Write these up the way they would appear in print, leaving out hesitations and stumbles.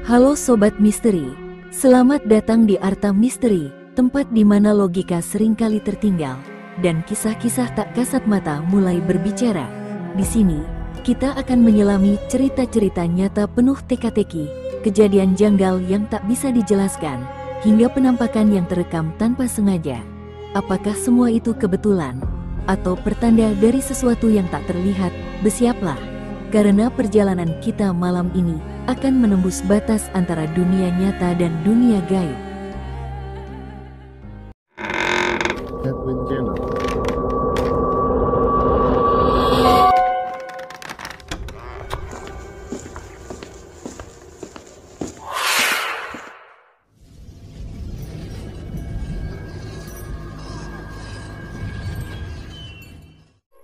Halo Sobat Misteri, selamat datang di Arta Misteri, tempat di mana logika seringkali tertinggal, dan kisah-kisah tak kasat mata mulai berbicara. Di sini, kita akan menyelami cerita-cerita nyata penuh teka-teki, kejadian janggal yang tak bisa dijelaskan, hingga penampakan yang terekam tanpa sengaja. Apakah semua itu kebetulan? Atau pertanda dari sesuatu yang tak terlihat? Bersiaplah, karena perjalanan kita malam ini akan menembus batas antara dunia nyata dan dunia gaib. Edwin Jenner.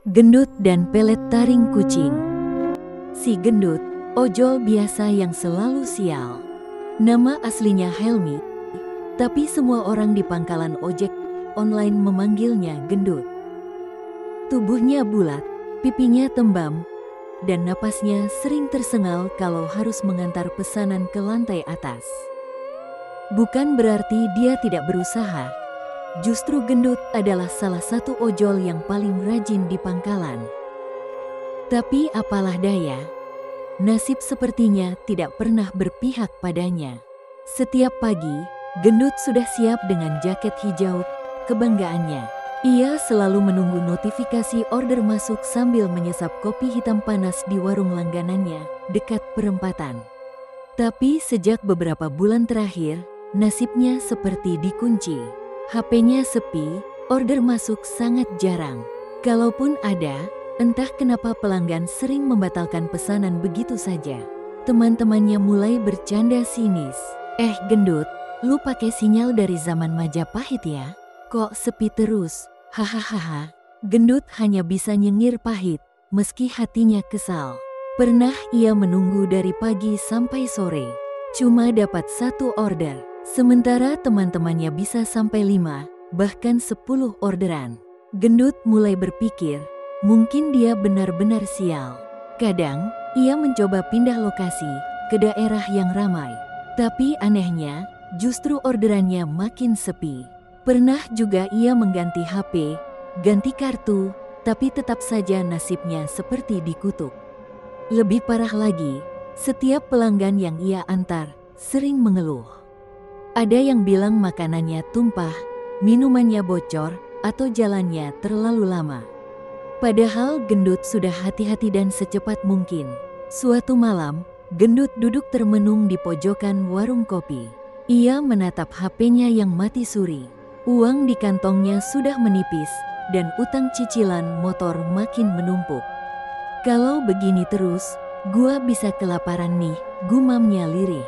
Gendut dan pelet taring kucing. Si gendut, ojol biasa yang selalu sial. Nama aslinya Helmi, tapi semua orang di pangkalan ojek online memanggilnya gendut. Tubuhnya bulat, pipinya tembam, dan napasnya sering tersengal kalau harus mengantar pesanan ke lantai atas. Bukan berarti dia tidak berusaha. Justru gendut adalah salah satu ojol yang paling rajin di pangkalan. Tapi apalah daya, nasib sepertinya tidak pernah berpihak padanya. Setiap pagi, gendut sudah siap dengan jaket hijau kebanggaannya. Ia selalu menunggu notifikasi order masuk sambil menyesap kopi hitam panas di warung langganannya dekat perempatan. Tapi sejak beberapa bulan terakhir, nasibnya seperti dikunci. HP-nya sepi, order masuk sangat jarang. Kalaupun ada, entah kenapa pelanggan sering membatalkan pesanan begitu saja. Teman-temannya mulai bercanda sinis. Gendut, lu pakai sinyal dari zaman Majapahit ya? Kok sepi terus? Hahaha. Gendut hanya bisa nyengir pahit, meski hatinya kesal. Pernah ia menunggu dari pagi sampai sore, cuma dapat satu order. Sementara teman-temannya bisa sampai 5, bahkan 10 orderan. Gendut mulai berpikir, mungkin dia benar-benar sial. Kadang, ia mencoba pindah lokasi ke daerah yang ramai. Tapi anehnya, justru orderannya makin sepi. Pernah juga ia mengganti HP, ganti kartu, tapi tetap saja nasibnya seperti dikutuk. Lebih parah lagi, setiap pelanggan yang ia antar sering mengeluh. Ada yang bilang makanannya tumpah, minumannya bocor, atau jalannya terlalu lama. Padahal gendut sudah hati-hati dan secepat mungkin. Suatu malam, gendut duduk termenung di pojokan warung kopi. Ia menatap HP-nya yang mati suri. Uang di kantongnya sudah menipis, dan utang cicilan motor makin menumpuk. Kalau begini terus, gua bisa kelaparan nih, gumamnya lirih.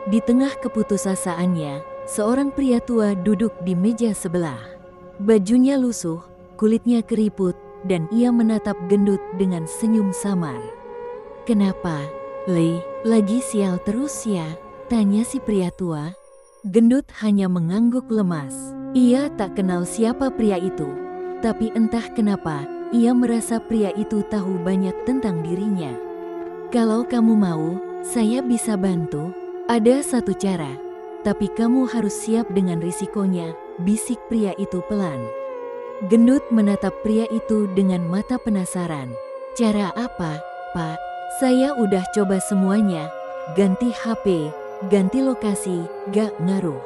Di tengah keputusasaannya, seorang pria tua duduk di meja sebelah. Bajunya lusuh, kulitnya keriput, dan ia menatap gendut dengan senyum samar. "Kenapa, Le? Lagi sial terus ya?" tanya si pria tua. Gendut hanya mengangguk lemas. Ia tak kenal siapa pria itu, tapi entah kenapa, ia merasa pria itu tahu banyak tentang dirinya. "Kalau kamu mau, saya bisa bantu. Ada satu cara, tapi kamu harus siap dengan risikonya," bisik pria itu pelan. Gendut menatap pria itu dengan mata penasaran. "Cara apa, Pak? Saya udah coba semuanya, ganti HP, ganti lokasi, gak ngaruh."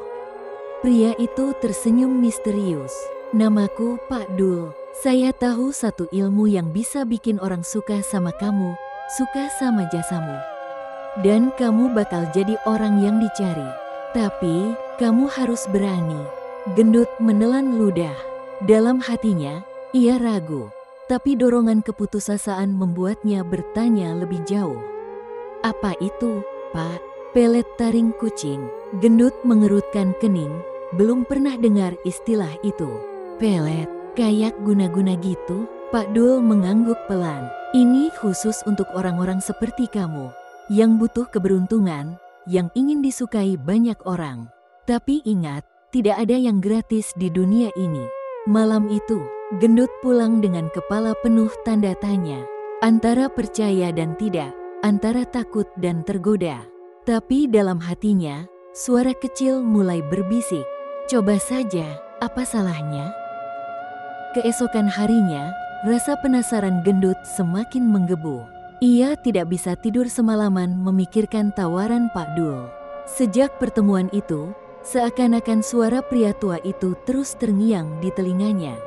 Pria itu tersenyum misterius. "Namaku Pak Dul. Saya tahu satu ilmu yang bisa bikin orang suka sama kamu, suka sama jasamu. Dan kamu bakal jadi orang yang dicari. Tapi, kamu harus berani." Gendut menelan ludah. Dalam hatinya, ia ragu. Tapi dorongan keputusasaan membuatnya bertanya lebih jauh. "Apa itu, Pak?" "Pelet taring kucing." Gendut mengerutkan kening, belum pernah dengar istilah itu. "Pelet, kayak guna-guna gitu?" Pak Dul mengangguk pelan. "Ini khusus untuk orang-orang seperti kamu, yang butuh keberuntungan, yang ingin disukai banyak orang. Tapi ingat, tidak ada yang gratis di dunia ini." Malam itu, gendut pulang dengan kepala penuh tanda tanya. Antara percaya dan tidak, antara takut dan tergoda. Tapi dalam hatinya, suara kecil mulai berbisik. Coba saja, apa salahnya? Keesokan harinya, rasa penasaran Gendut semakin menggebu. Ia tidak bisa tidur semalaman memikirkan tawaran Pak Dul. Sejak pertemuan itu, seakan-akan suara pria tua itu terus terngiang di telinganya.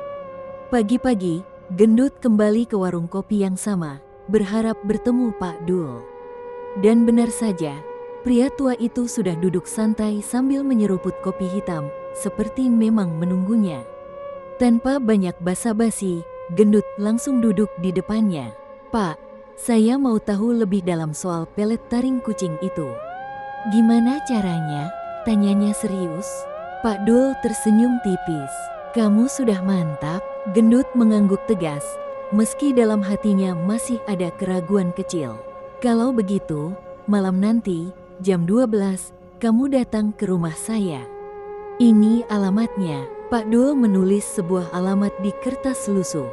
Pagi-pagi, Gendut kembali ke warung kopi yang sama, berharap bertemu Pak Dul. Dan benar saja, pria tua itu sudah duduk santai sambil menyeruput kopi hitam, seperti memang menunggunya. Tanpa banyak basa-basi, Gendut langsung duduk di depannya. "Pak, saya mau tahu lebih dalam soal pelet taring kucing itu." "Gimana caranya?" tanyanya serius. Pak Dul tersenyum tipis. "Kamu sudah mantap." Gendut mengangguk tegas, meski dalam hatinya masih ada keraguan kecil. "Kalau begitu, malam nanti, jam 12, kamu datang ke rumah saya. Ini alamatnya." Pak Dul menulis sebuah alamat di kertas lusuh.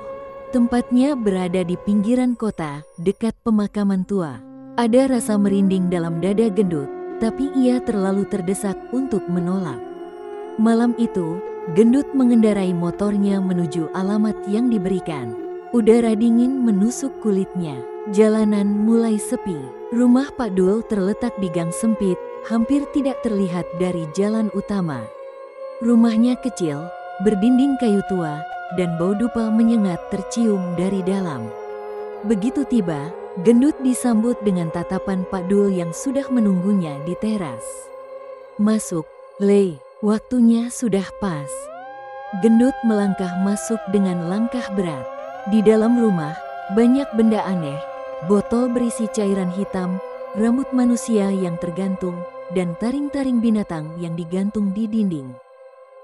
Tempatnya berada di pinggiran kota, dekat pemakaman tua. Ada rasa merinding dalam dada Gendut, tapi ia terlalu terdesak untuk menolak. Malam itu, Gendut mengendarai motornya menuju alamat yang diberikan. Udara dingin menusuk kulitnya. Jalanan mulai sepi. Rumah Pak Dul terletak di gang sempit, hampir tidak terlihat dari jalan utama. Rumahnya kecil, berdinding kayu tua, dan bau dupa menyengat tercium dari dalam. Begitu tiba, Gendut disambut dengan tatapan Pak Dul yang sudah menunggunya di teras. "Masuk, Le, waktunya sudah pas." Gendut melangkah masuk dengan langkah berat. Di dalam rumah, banyak benda aneh, botol berisi cairan hitam, rambut manusia yang tergantung, dan taring-taring binatang yang digantung di dinding.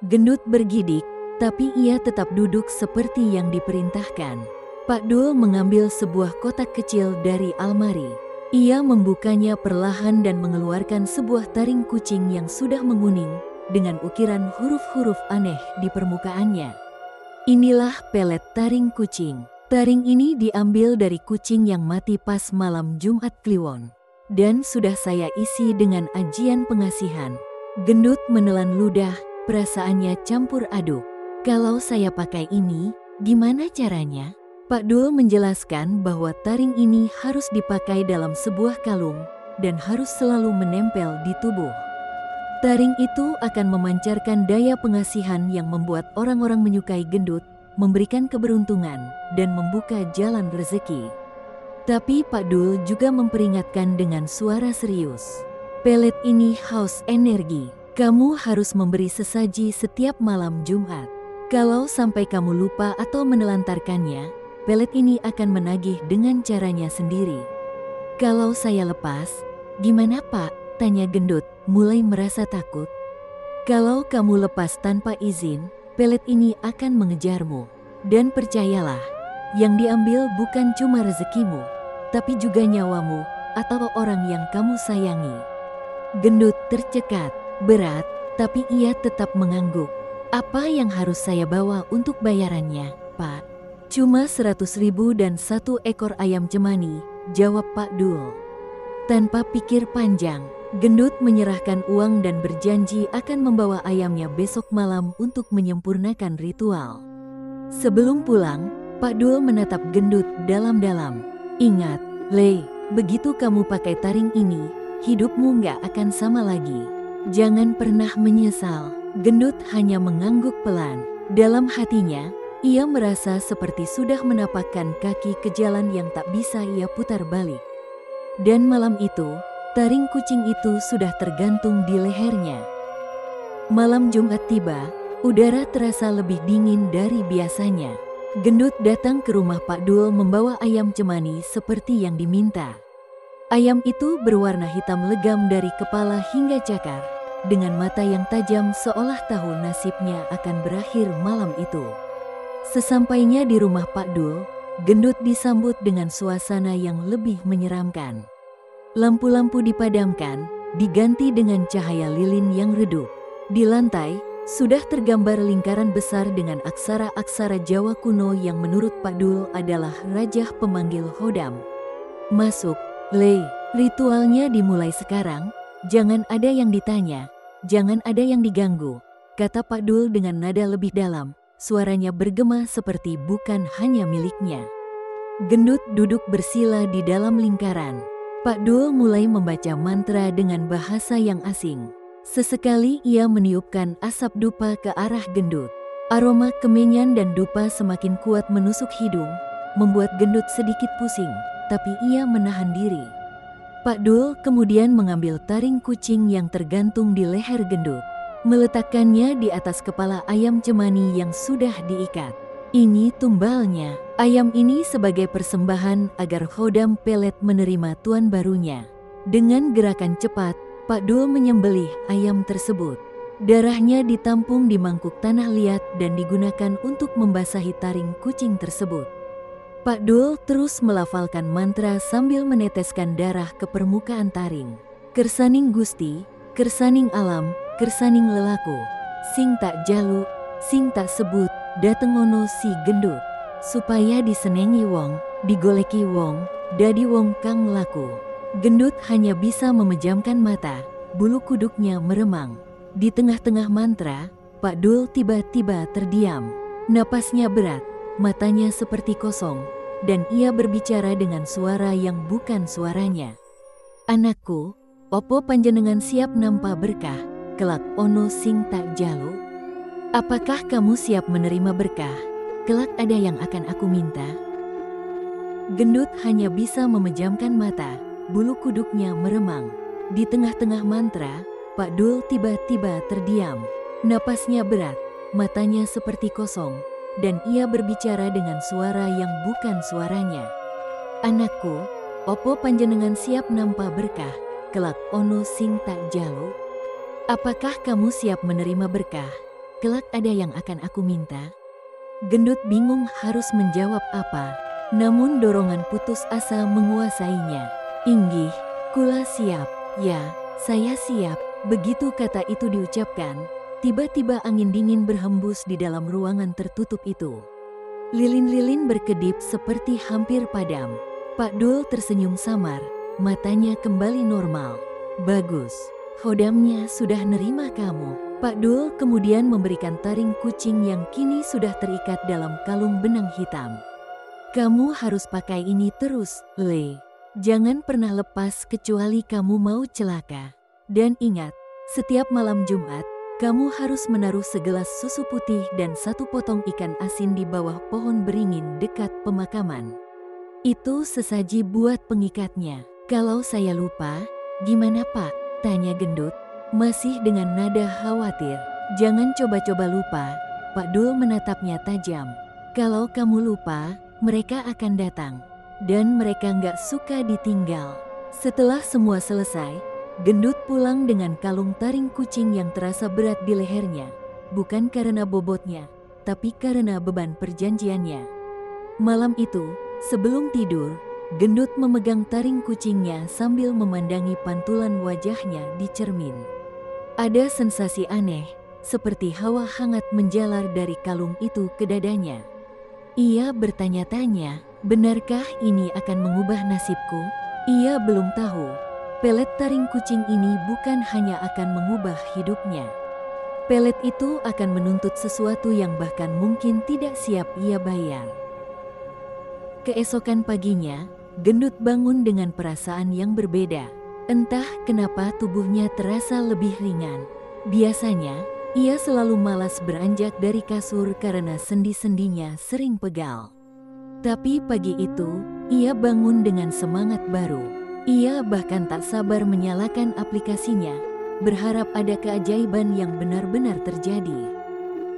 Gendut bergidik, tapi ia tetap duduk seperti yang diperintahkan. Pak Dul mengambil sebuah kotak kecil dari almari. Ia membukanya perlahan dan mengeluarkan sebuah taring kucing yang sudah menguning, dengan ukiran huruf-huruf aneh di permukaannya. Inilah pelet taring kucing. Taring ini diambil dari kucing yang mati pas malam Jumat Kliwon. Dan sudah saya isi dengan ajian pengasihan. Gendut menelan ludah, perasaannya campur aduk. "Kalau saya pakai ini, gimana caranya?" Pak Dul menjelaskan bahwa taring ini harus dipakai dalam sebuah kalung dan harus selalu menempel di tubuh. Taring itu akan memancarkan daya pengasihan yang membuat orang-orang menyukai Gendut, memberikan keberuntungan, dan membuka jalan rezeki. Tapi Pak Dul juga memperingatkan dengan suara serius. "Pelet ini haus energi. Kamu harus memberi sesaji setiap malam Jumat. Kalau sampai kamu lupa atau menelantarkannya, pelet ini akan menagih dengan caranya sendiri." "Kalau saya lepas, gimana Pak?" tanya Gendut, mulai merasa takut. "Kalau kamu lepas tanpa izin, pelet ini akan mengejarmu. Dan percayalah, yang diambil bukan cuma rezekimu, tapi juga nyawamu atau orang yang kamu sayangi." Gendut tercekat. Berat, tapi ia tetap mengangguk. "Apa yang harus saya bawa untuk bayarannya, Pak?" "Cuma 100.000 dan 1 ekor ayam cemani," jawab Pak Dul. Tanpa pikir panjang, Gendut menyerahkan uang dan berjanji akan membawa ayamnya besok malam untuk menyempurnakan ritual. Sebelum pulang, Pak Dul menatap Gendut dalam-dalam. "Ingat, Le, begitu kamu pakai taring ini, hidupmu nggak akan sama lagi. Jangan pernah menyesal." Gendut hanya mengangguk pelan. Dalam hatinya, ia merasa seperti sudah menapakkan kaki ke jalan yang tak bisa ia putar balik. Dan malam itu, taring kucing itu sudah tergantung di lehernya. Malam Jumat tiba, udara terasa lebih dingin dari biasanya. Gendut datang ke rumah Pak Dul membawa ayam cemani seperti yang diminta. Ayam itu berwarna hitam legam dari kepala hingga cakar, dengan mata yang tajam seolah tahu nasibnya akan berakhir malam itu. Sesampainya di rumah Pak Dul, Gendut disambut dengan suasana yang lebih menyeramkan. Lampu-lampu dipadamkan, diganti dengan cahaya lilin yang redup. Di lantai, sudah tergambar lingkaran besar dengan aksara-aksara Jawa kuno yang menurut Pak Dul adalah rajah pemanggil Hodam. "Masuk, Le, ritualnya dimulai sekarang." Jangan ada yang ditanya, jangan ada yang diganggu, kata Pak Dul dengan nada lebih dalam, suaranya bergema seperti bukan hanya miliknya. Gendut duduk bersila di dalam lingkaran. Pak Dul mulai membaca mantra dengan bahasa yang asing. Sesekali ia meniupkan asap dupa ke arah Gendut. Aroma kemenyan dan dupa semakin kuat menusuk hidung, membuat Gendut sedikit pusing, tapi ia menahan diri. Pak Dul kemudian mengambil taring kucing yang tergantung di leher Gendut, meletakkannya di atas kepala ayam cemani yang sudah diikat. Ini tumbalnya. Ayam ini sebagai persembahan agar Khodam Pelet menerima tuan barunya. Dengan gerakan cepat, Pak Dul menyembelih ayam tersebut. Darahnya ditampung di mangkuk tanah liat dan digunakan untuk membasahi taring kucing tersebut. Pak Dul terus melafalkan mantra sambil meneteskan darah ke permukaan taring. Kersaning Gusti, kersaning alam, kersaning lelaku, sing tak jalu, sing tak sebut, datengono si Gendut. Supaya disenengi wong, digoleki wong, dadi wong kang laku. Gendut hanya bisa memejamkan mata, bulu kuduknya meremang. Di tengah-tengah mantra, Pak Dul tiba-tiba terdiam. Napasnya berat, matanya seperti kosong, dan ia berbicara dengan suara yang bukan suaranya. Anakku, opo panjenengan siap nampa berkah, kelak ono sing tak jalu? Apakah kamu siap menerima berkah? Kelak ada yang akan aku minta? Gendut hanya bisa memejamkan mata, bulu kuduknya meremang. Di tengah-tengah mantra, Pak Dul tiba-tiba terdiam. Napasnya berat, matanya seperti kosong, dan ia berbicara dengan suara yang bukan suaranya. Anakku, opo panjenengan siap nampa berkah, kelak ono sing tak jalu? Apakah kamu siap menerima berkah? Kelak ada yang akan aku minta? Gendut bingung harus menjawab apa, namun dorongan putus asa menguasainya. Inggih, kula siap, ya, saya siap. Begitu kata itu diucapkan, tiba-tiba angin dingin berhembus di dalam ruangan tertutup itu. Lilin-lilin berkedip seperti hampir padam. Pak Dul tersenyum samar, matanya kembali normal. Bagus, Khodamnya sudah nerima kamu. Pak Dul kemudian memberikan taring kucing yang kini sudah terikat dalam kalung benang hitam. Kamu harus pakai ini terus, Le. Jangan pernah lepas kecuali kamu mau celaka. Dan ingat, setiap malam Jumat, kamu harus menaruh segelas susu putih dan 1 potong ikan asin di bawah pohon beringin dekat pemakaman. Itu sesaji buat pengikatnya. Kalau saya lupa, gimana Pak? Tanya Gendut, masih dengan nada khawatir. Jangan coba-coba lupa, Pak Dul menatapnya tajam. Kalau kamu lupa, mereka akan datang. Dan mereka nggak suka ditinggal. Setelah semua selesai, Gendut pulang dengan kalung taring kucing yang terasa berat di lehernya. Bukan karena bobotnya, tapi karena beban perjanjiannya. Malam itu, sebelum tidur, Gendut memegang taring kucingnya sambil memandangi pantulan wajahnya di cermin. Ada sensasi aneh, seperti hawa hangat menjalar dari kalung itu ke dadanya. Ia bertanya-tanya, benarkah ini akan mengubah nasibku? Ia belum tahu. Pelet taring kucing ini bukan hanya akan mengubah hidupnya. Pelet itu akan menuntut sesuatu yang bahkan mungkin tidak siap ia bayar. Keesokan paginya, Gendut bangun dengan perasaan yang berbeda. Entah kenapa tubuhnya terasa lebih ringan. Biasanya, ia selalu malas beranjak dari kasur karena sendi-sendinya sering pegal. Tapi pagi itu, ia bangun dengan semangat baru. Ia bahkan tak sabar menyalakan aplikasinya, berharap ada keajaiban yang benar-benar terjadi.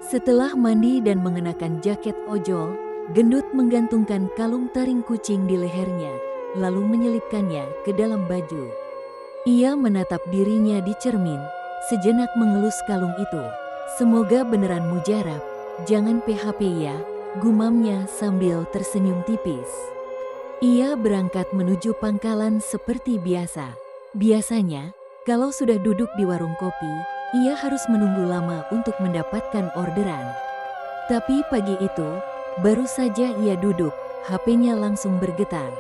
Setelah mandi dan mengenakan jaket ojol, Gendut menggantungkan kalung taring kucing di lehernya, lalu menyelipkannya ke dalam baju. Ia menatap dirinya di cermin, sejenak mengelus kalung itu. Semoga beneran mujarab, jangan PHP ya, gumamnya sambil tersenyum tipis. Ia berangkat menuju pangkalan seperti biasa. Biasanya, kalau sudah duduk di warung kopi, ia harus menunggu lama untuk mendapatkan orderan. Tapi pagi itu, baru saja ia duduk, HP-nya langsung bergetar.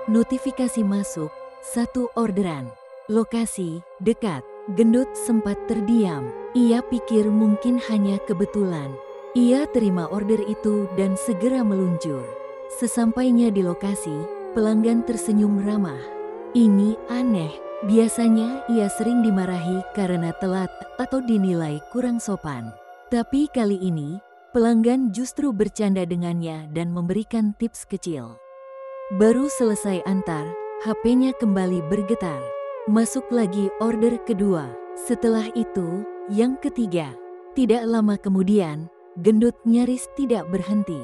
Notifikasi masuk, 1 orderan. Lokasi dekat. Gendut sempat terdiam. Ia pikir mungkin hanya kebetulan. Ia terima order itu dan segera meluncur. Sesampainya di lokasi, pelanggan tersenyum ramah. Ini aneh. Biasanya ia sering dimarahi karena telat atau dinilai kurang sopan. Tapi kali ini, pelanggan justru bercanda dengannya dan memberikan tips kecil. Baru selesai antar, HP-nya kembali bergetar. Masuk lagi order kedua. Setelah itu, yang ketiga. Tidak lama kemudian, Gendut nyaris tidak berhenti.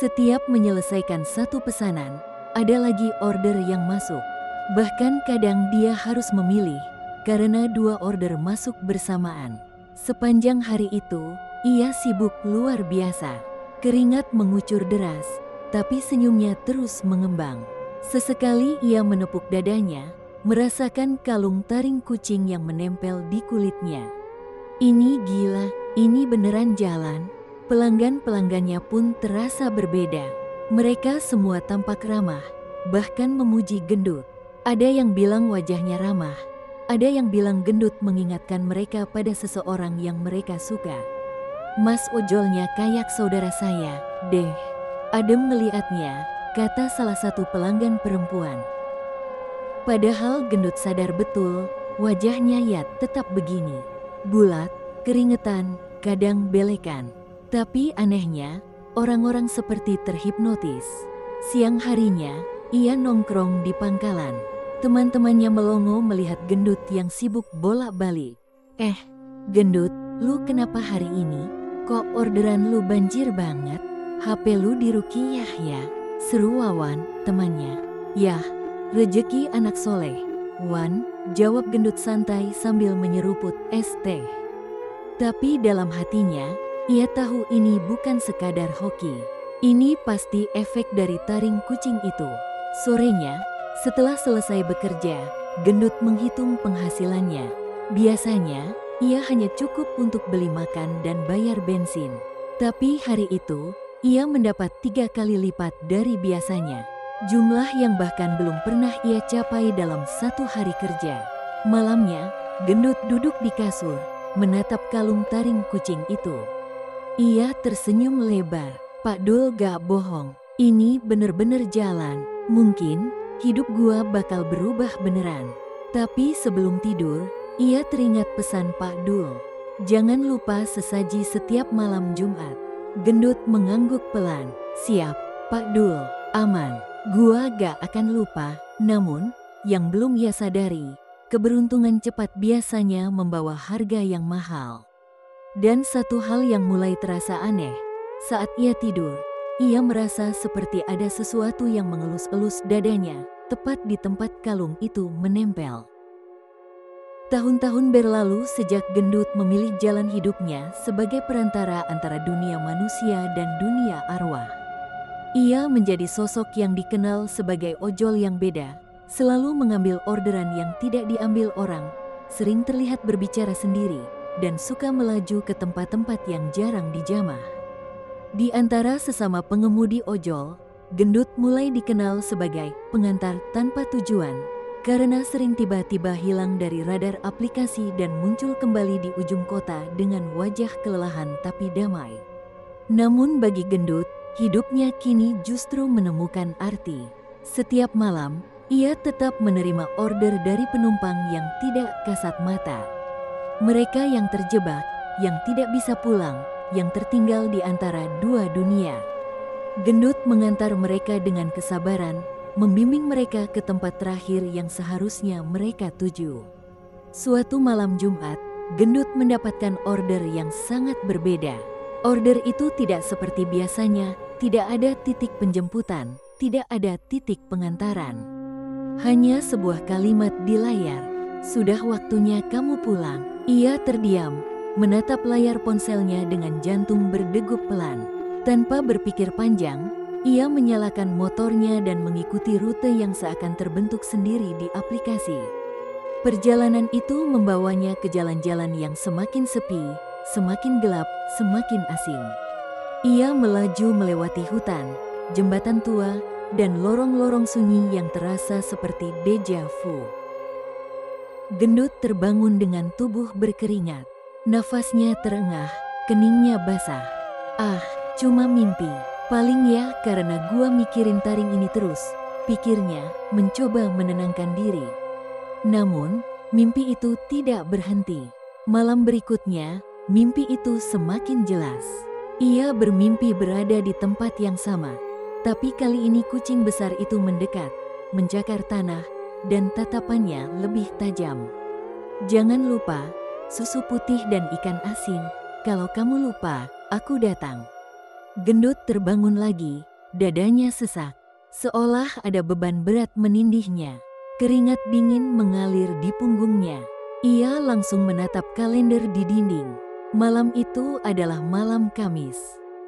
Setiap menyelesaikan satu pesanan, ada lagi order yang masuk. Bahkan kadang dia harus memilih, karena 2 order masuk bersamaan. Sepanjang hari itu, ia sibuk luar biasa. Keringat mengucur deras, tapi senyumnya terus mengembang. Sesekali ia menepuk dadanya, merasakan kalung taring kucing yang menempel di kulitnya. Ini gila, ini beneran jalan. Pelanggan-pelanggannya pun terasa berbeda. Mereka semua tampak ramah, bahkan memuji Gendut. Ada yang bilang wajahnya ramah, ada yang bilang Gendut mengingatkan mereka pada seseorang yang mereka suka. Mas ojolnya kayak saudara saya, deh. Adem melihatnya, kata salah satu pelanggan perempuan. Padahal Gendut sadar betul, wajahnya ya tetap begini. Bulat, keringetan, kadang belekan. Tapi anehnya, orang-orang seperti terhipnotis. Siang harinya, ia nongkrong di pangkalan. Teman-temannya melongo melihat Gendut yang sibuk bolak-balik. Gendut, lu kenapa hari ini? Kok orderan lu banjir banget? HP lu di Ruqyah ya? Seru Wawan, temannya. Yah, rejeki anak soleh, Wan, jawab Gendut santai sambil menyeruput es teh. Tapi dalam hatinya, ia tahu ini bukan sekadar hoki. Ini pasti efek dari taring kucing itu. Sorenya, setelah selesai bekerja, Gendut menghitung penghasilannya. Biasanya, ia hanya cukup untuk beli makan dan bayar bensin. Tapi hari itu, ia mendapat 3 kali lipat dari biasanya. Jumlah yang bahkan belum pernah ia capai dalam satu hari kerja. Malamnya, Gendut duduk di kasur, menatap kalung taring kucing itu. Ia tersenyum lebar. Pak Dul gak bohong, ini bener-bener jalan. Mungkin, hidup gua bakal berubah beneran. Tapi sebelum tidur, ia teringat pesan Pak Dul. Jangan lupa sesaji setiap malam Jumat. Gendut mengangguk pelan. Siap, Pak Dul, aman. Gua gak akan lupa. Namun, yang belum ia sadari, keberuntungan cepat biasanya membawa harga yang mahal. Dan satu hal yang mulai terasa aneh, saat ia tidur, ia merasa seperti ada sesuatu yang mengelus-elus dadanya, tepat di tempat kalung itu menempel. Tahun-tahun berlalu sejak Gendut memilih jalan hidupnya sebagai perantara antara dunia manusia dan dunia arwah. Ia menjadi sosok yang dikenal sebagai ojol yang beda, selalu mengambil orderan yang tidak diambil orang, sering terlihat berbicara sendiri, dan suka melaju ke tempat-tempat yang jarang dijamah. Di antara sesama pengemudi ojol, Gendut mulai dikenal sebagai pengantar tanpa tujuan, karena sering tiba-tiba hilang dari radar aplikasi dan muncul kembali di ujung kota dengan wajah kelelahan tapi damai. Namun bagi Gendut, hidupnya kini justru menemukan arti. Setiap malam, ia tetap menerima order dari penumpang yang tidak kasat mata. Mereka yang terjebak, yang tidak bisa pulang, yang tertinggal di antara 2 dunia. Gendut mengantar mereka dengan kesabaran, membimbing mereka ke tempat terakhir yang seharusnya mereka tuju. Suatu malam Jumat, Gendut mendapatkan order yang sangat berbeda. Order itu tidak seperti biasanya, tidak ada titik penjemputan, tidak ada titik pengantaran. Hanya sebuah kalimat di layar, "Sudah waktunya kamu pulang." Ia terdiam, menatap layar ponselnya dengan jantung berdegup pelan. Tanpa berpikir panjang, ia menyalakan motornya dan mengikuti rute yang seakan terbentuk sendiri di aplikasi. Perjalanan itu membawanya ke jalan-jalan yang semakin sepi, semakin gelap, semakin asing. Ia melaju melewati hutan, jembatan tua, dan lorong-lorong sunyi yang terasa seperti deja vu. Gendut terbangun dengan tubuh berkeringat. Nafasnya terengah, keningnya basah. Ah, cuma mimpi. Paling ya karena gua mikirin taring ini terus, pikirnya mencoba menenangkan diri. Namun, mimpi itu tidak berhenti. Malam berikutnya, mimpi itu semakin jelas. Ia bermimpi berada di tempat yang sama. Tapi kali ini kucing besar itu mendekat, mencakar tanah, dan tatapannya lebih tajam. Jangan lupa, susu putih dan ikan asin. Kalau kamu lupa, aku datang. Gendut terbangun lagi, dadanya sesak. Seolah ada beban berat menindihnya. Keringat dingin mengalir di punggungnya. Ia langsung menatap kalender di dinding. Malam itu adalah malam Kamis.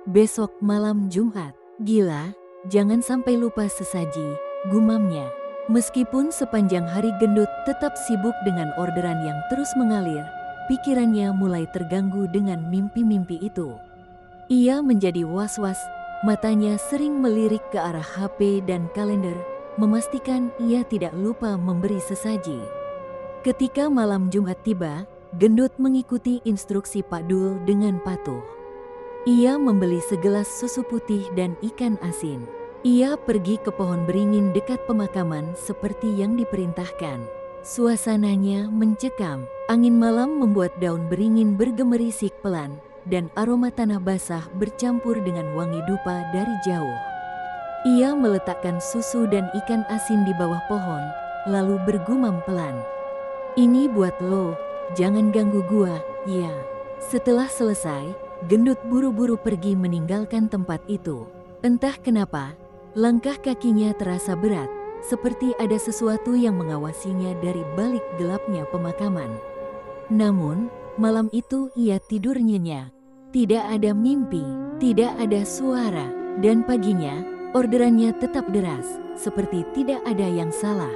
Besok malam Jumat. Gila, jangan sampai lupa sesaji, gumamnya. Meskipun sepanjang hari Gendut tetap sibuk dengan orderan yang terus mengalir, pikirannya mulai terganggu dengan mimpi-mimpi itu. Ia menjadi was-was, matanya sering melirik ke arah HP dan kalender, memastikan ia tidak lupa memberi sesaji. Ketika malam Jumat tiba, Gendut mengikuti instruksi Pak Dul dengan patuh. Ia membeli segelas susu putih dan ikan asin. Ia pergi ke pohon beringin dekat pemakaman seperti yang diperintahkan. Suasananya mencekam. Angin malam membuat daun beringin bergemerisik pelan, dan aroma tanah basah bercampur dengan wangi dupa dari jauh. Ia meletakkan susu dan ikan asin di bawah pohon, lalu bergumam pelan. "Ini buat lo, jangan ganggu gua, ya." Setelah selesai, Gendut buru-buru pergi meninggalkan tempat itu. Entah kenapa, langkah kakinya terasa berat, seperti ada sesuatu yang mengawasinya dari balik gelapnya pemakaman. Namun, malam itu ia tidur nyenyak. Tidak ada mimpi, tidak ada suara, dan paginya, orderannya tetap deras, seperti tidak ada yang salah.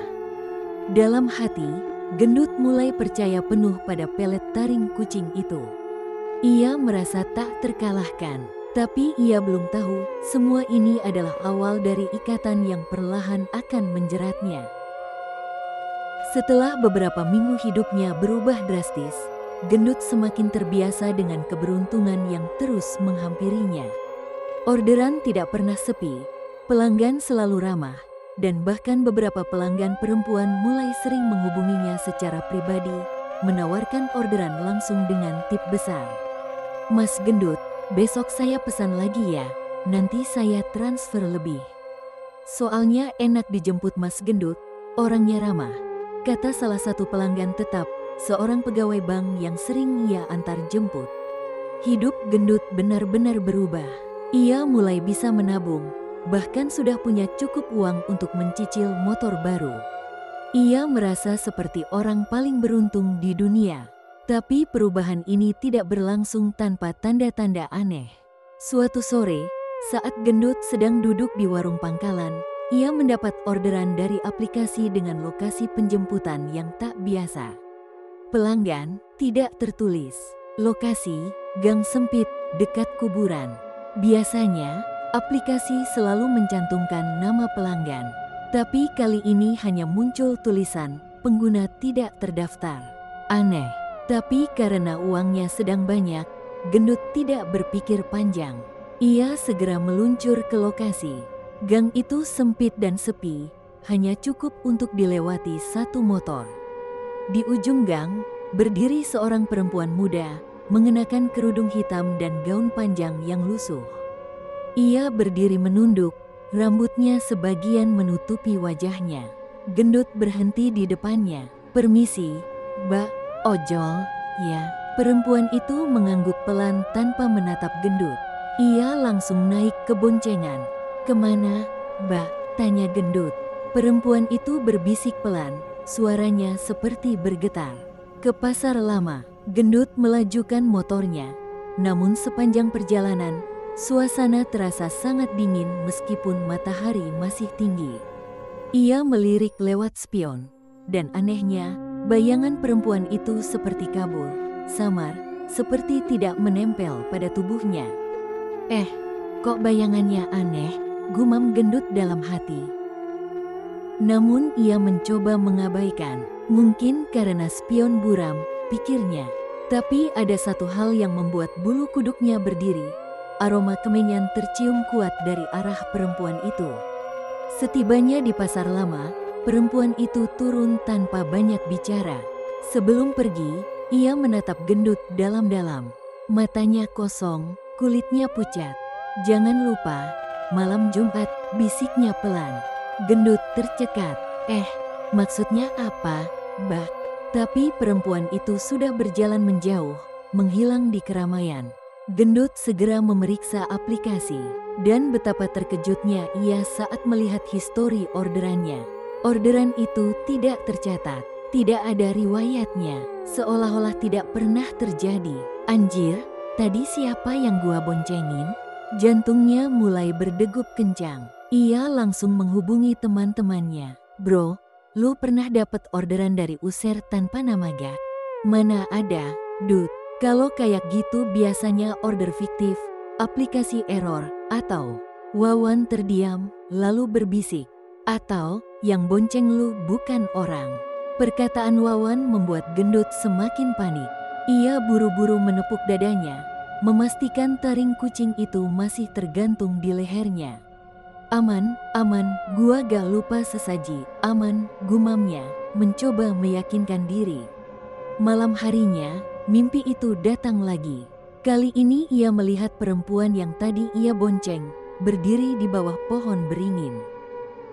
Dalam hati, Gendut mulai percaya penuh pada pelet taring kucing itu. Ia merasa tak terkalahkan, tapi ia belum tahu semua ini adalah awal dari ikatan yang perlahan akan menjeratnya. Setelah beberapa minggu hidupnya berubah drastis, Gendut semakin terbiasa dengan keberuntungan yang terus menghampirinya. Orderan tidak pernah sepi, pelanggan selalu ramah, dan bahkan beberapa pelanggan perempuan mulai sering menghubunginya secara pribadi, menawarkan orderan langsung dengan tip besar. "Mas Gendut, besok saya pesan lagi ya, nanti saya transfer lebih. Soalnya enak dijemput Mas Gendut, orangnya ramah," kata salah satu pelanggan tetap, seorang pegawai bank yang sering ia antar jemput. Hidup Gendut benar-benar berubah. Ia mulai bisa menabung, bahkan sudah punya cukup uang untuk mencicil motor baru. Ia merasa seperti orang paling beruntung di dunia. Tapi perubahan ini tidak berlangsung tanpa tanda-tanda aneh. Suatu sore, saat Gendut sedang duduk di warung pangkalan, ia mendapat orderan dari aplikasi dengan lokasi penjemputan yang tak biasa. Pelanggan tidak tertulis. Lokasi, gang sempit, dekat kuburan. Biasanya, aplikasi selalu mencantumkan nama pelanggan. Tapi kali ini hanya muncul tulisan, pengguna tidak terdaftar. Aneh. Tapi karena uangnya sedang banyak, Gendut tidak berpikir panjang. Ia segera meluncur ke lokasi. Gang itu sempit dan sepi, hanya cukup untuk dilewati satu motor. Di ujung gang, berdiri seorang perempuan muda, mengenakan kerudung hitam dan gaun panjang yang lusuh. Ia berdiri menunduk, rambutnya sebagian menutupi wajahnya. Gendut berhenti di depannya. "Permisi, Mbak. Ojol, ya." Perempuan itu mengangguk pelan tanpa menatap Gendut. Ia langsung naik ke boncengan. "Kemana, Mbak?" tanya Gendut. Perempuan itu berbisik pelan, suaranya seperti bergetar. "Ke pasar lama." Gendut melajukan motornya. Namun sepanjang perjalanan, suasana terasa sangat dingin meskipun matahari masih tinggi. Ia melirik lewat spion, dan anehnya, bayangan perempuan itu seperti kabur, samar, seperti tidak menempel pada tubuhnya. Kok bayangannya aneh?" gumam Gendut dalam hati. Namun ia mencoba mengabaikan. Mungkin karena spion buram, pikirnya. Tapi ada satu hal yang membuat bulu kuduknya berdiri. Aroma kemenyan tercium kuat dari arah perempuan itu. Setibanya di pasar lama, perempuan itu turun tanpa banyak bicara. Sebelum pergi, ia menatap Gendut dalam-dalam. Matanya kosong, kulitnya pucat. "Jangan lupa, malam Jumat," bisiknya pelan. Gendut tercekat. Maksudnya apa, Mbak?" Tapi perempuan itu sudah berjalan menjauh, menghilang di keramaian. Gendut segera memeriksa aplikasi, dan betapa terkejutnya ia saat melihat histori orderannya. Orderan itu tidak tercatat, tidak ada riwayatnya, seolah-olah tidak pernah terjadi. "Anjir, tadi siapa yang gua boncengin?" Jantungnya mulai berdegup kencang. Ia langsung menghubungi teman-temannya. "Bro, lu pernah dapat orderan dari User tanpa nama gak?" "Mana ada, Dut. Kalau kayak gitu biasanya order fiktif, aplikasi error, atau..." Wawan terdiam, lalu berbisik. "Atau, yang bonceng lu bukan orang." Perkataan Wawan membuat Gendut semakin panik. Ia buru-buru menepuk dadanya, memastikan taring kucing itu masih tergantung di lehernya. Aman, gua gak lupa sesaji, aman," gumamnya, mencoba meyakinkan diri. Malam harinya, mimpi itu datang lagi. Kali ini ia melihat perempuan yang tadi ia bonceng, berdiri di bawah pohon beringin.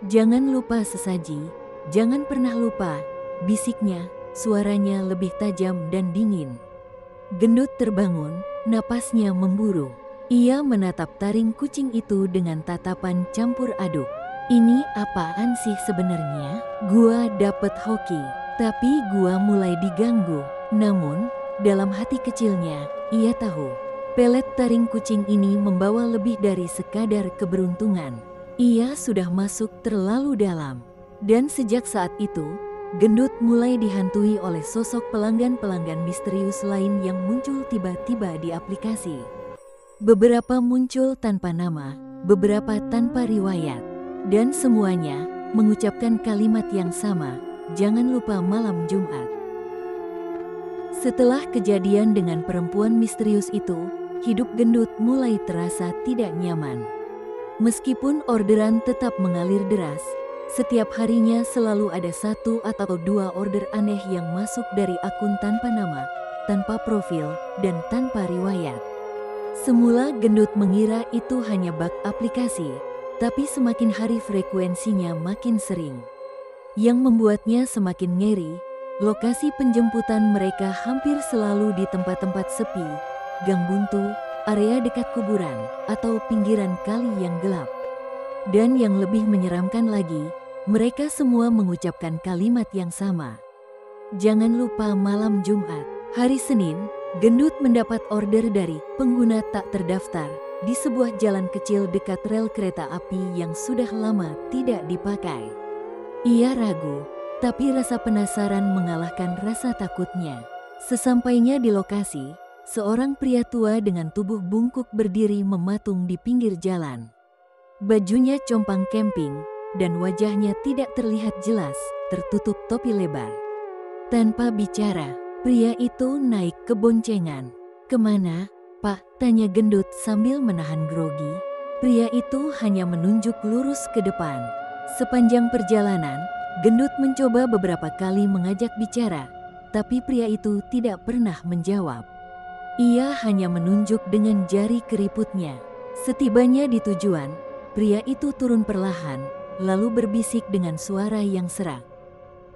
"Jangan lupa sesaji, jangan pernah lupa," bisiknya, suaranya lebih tajam dan dingin. Gendut terbangun, napasnya memburu. Ia menatap taring kucing itu dengan tatapan campur aduk. "Ini apaan sih sebenarnya? Gua dapet hoki, tapi gua mulai diganggu." Namun, dalam hati kecilnya, ia tahu, pelet taring kucing ini membawa lebih dari sekadar keberuntungan. Ia sudah masuk terlalu dalam. Dan sejak saat itu, Gendut mulai dihantui oleh sosok pelanggan-pelanggan misterius lain yang muncul tiba-tiba di aplikasi. Beberapa muncul tanpa nama, beberapa tanpa riwayat, dan semuanya mengucapkan kalimat yang sama, "Jangan lupa malam Jumat." Setelah kejadian dengan perempuan misterius itu, hidup Gendut mulai terasa tidak nyaman. Meskipun orderan tetap mengalir deras, setiap harinya selalu ada 1 atau 2 order aneh yang masuk dari akun tanpa nama, tanpa profil, dan tanpa riwayat. Semula Gendut mengira itu hanya bug aplikasi, tapi semakin hari frekuensinya makin sering. Yang membuatnya semakin ngeri, lokasi penjemputan mereka hampir selalu di tempat-tempat sepi, gang buntu, area dekat kuburan, atau pinggiran kali yang gelap. Dan yang lebih menyeramkan lagi, mereka semua mengucapkan kalimat yang sama. "Jangan lupa malam Jumat." Hari Senin, Gendut mendapat order dari pengguna tak terdaftar di sebuah jalan kecil dekat rel kereta api yang sudah lama tidak dipakai. Ia ragu, tapi rasa penasaran mengalahkan rasa takutnya. Sesampainya di lokasi, seorang pria tua dengan tubuh bungkuk berdiri mematung di pinggir jalan. Bajunya compang camping, dan wajahnya tidak terlihat jelas, tertutup topi lebar. Tanpa bicara, pria itu naik ke boncengan. "Kemana, Pak?" tanya Gendut sambil menahan grogi. Pria itu hanya menunjuk lurus ke depan. Sepanjang perjalanan, Gendut mencoba beberapa kali mengajak bicara, tapi pria itu tidak pernah menjawab. Ia hanya menunjuk dengan jari keriputnya. Setibanya di tujuan, pria itu turun perlahan, lalu berbisik dengan suara yang serak,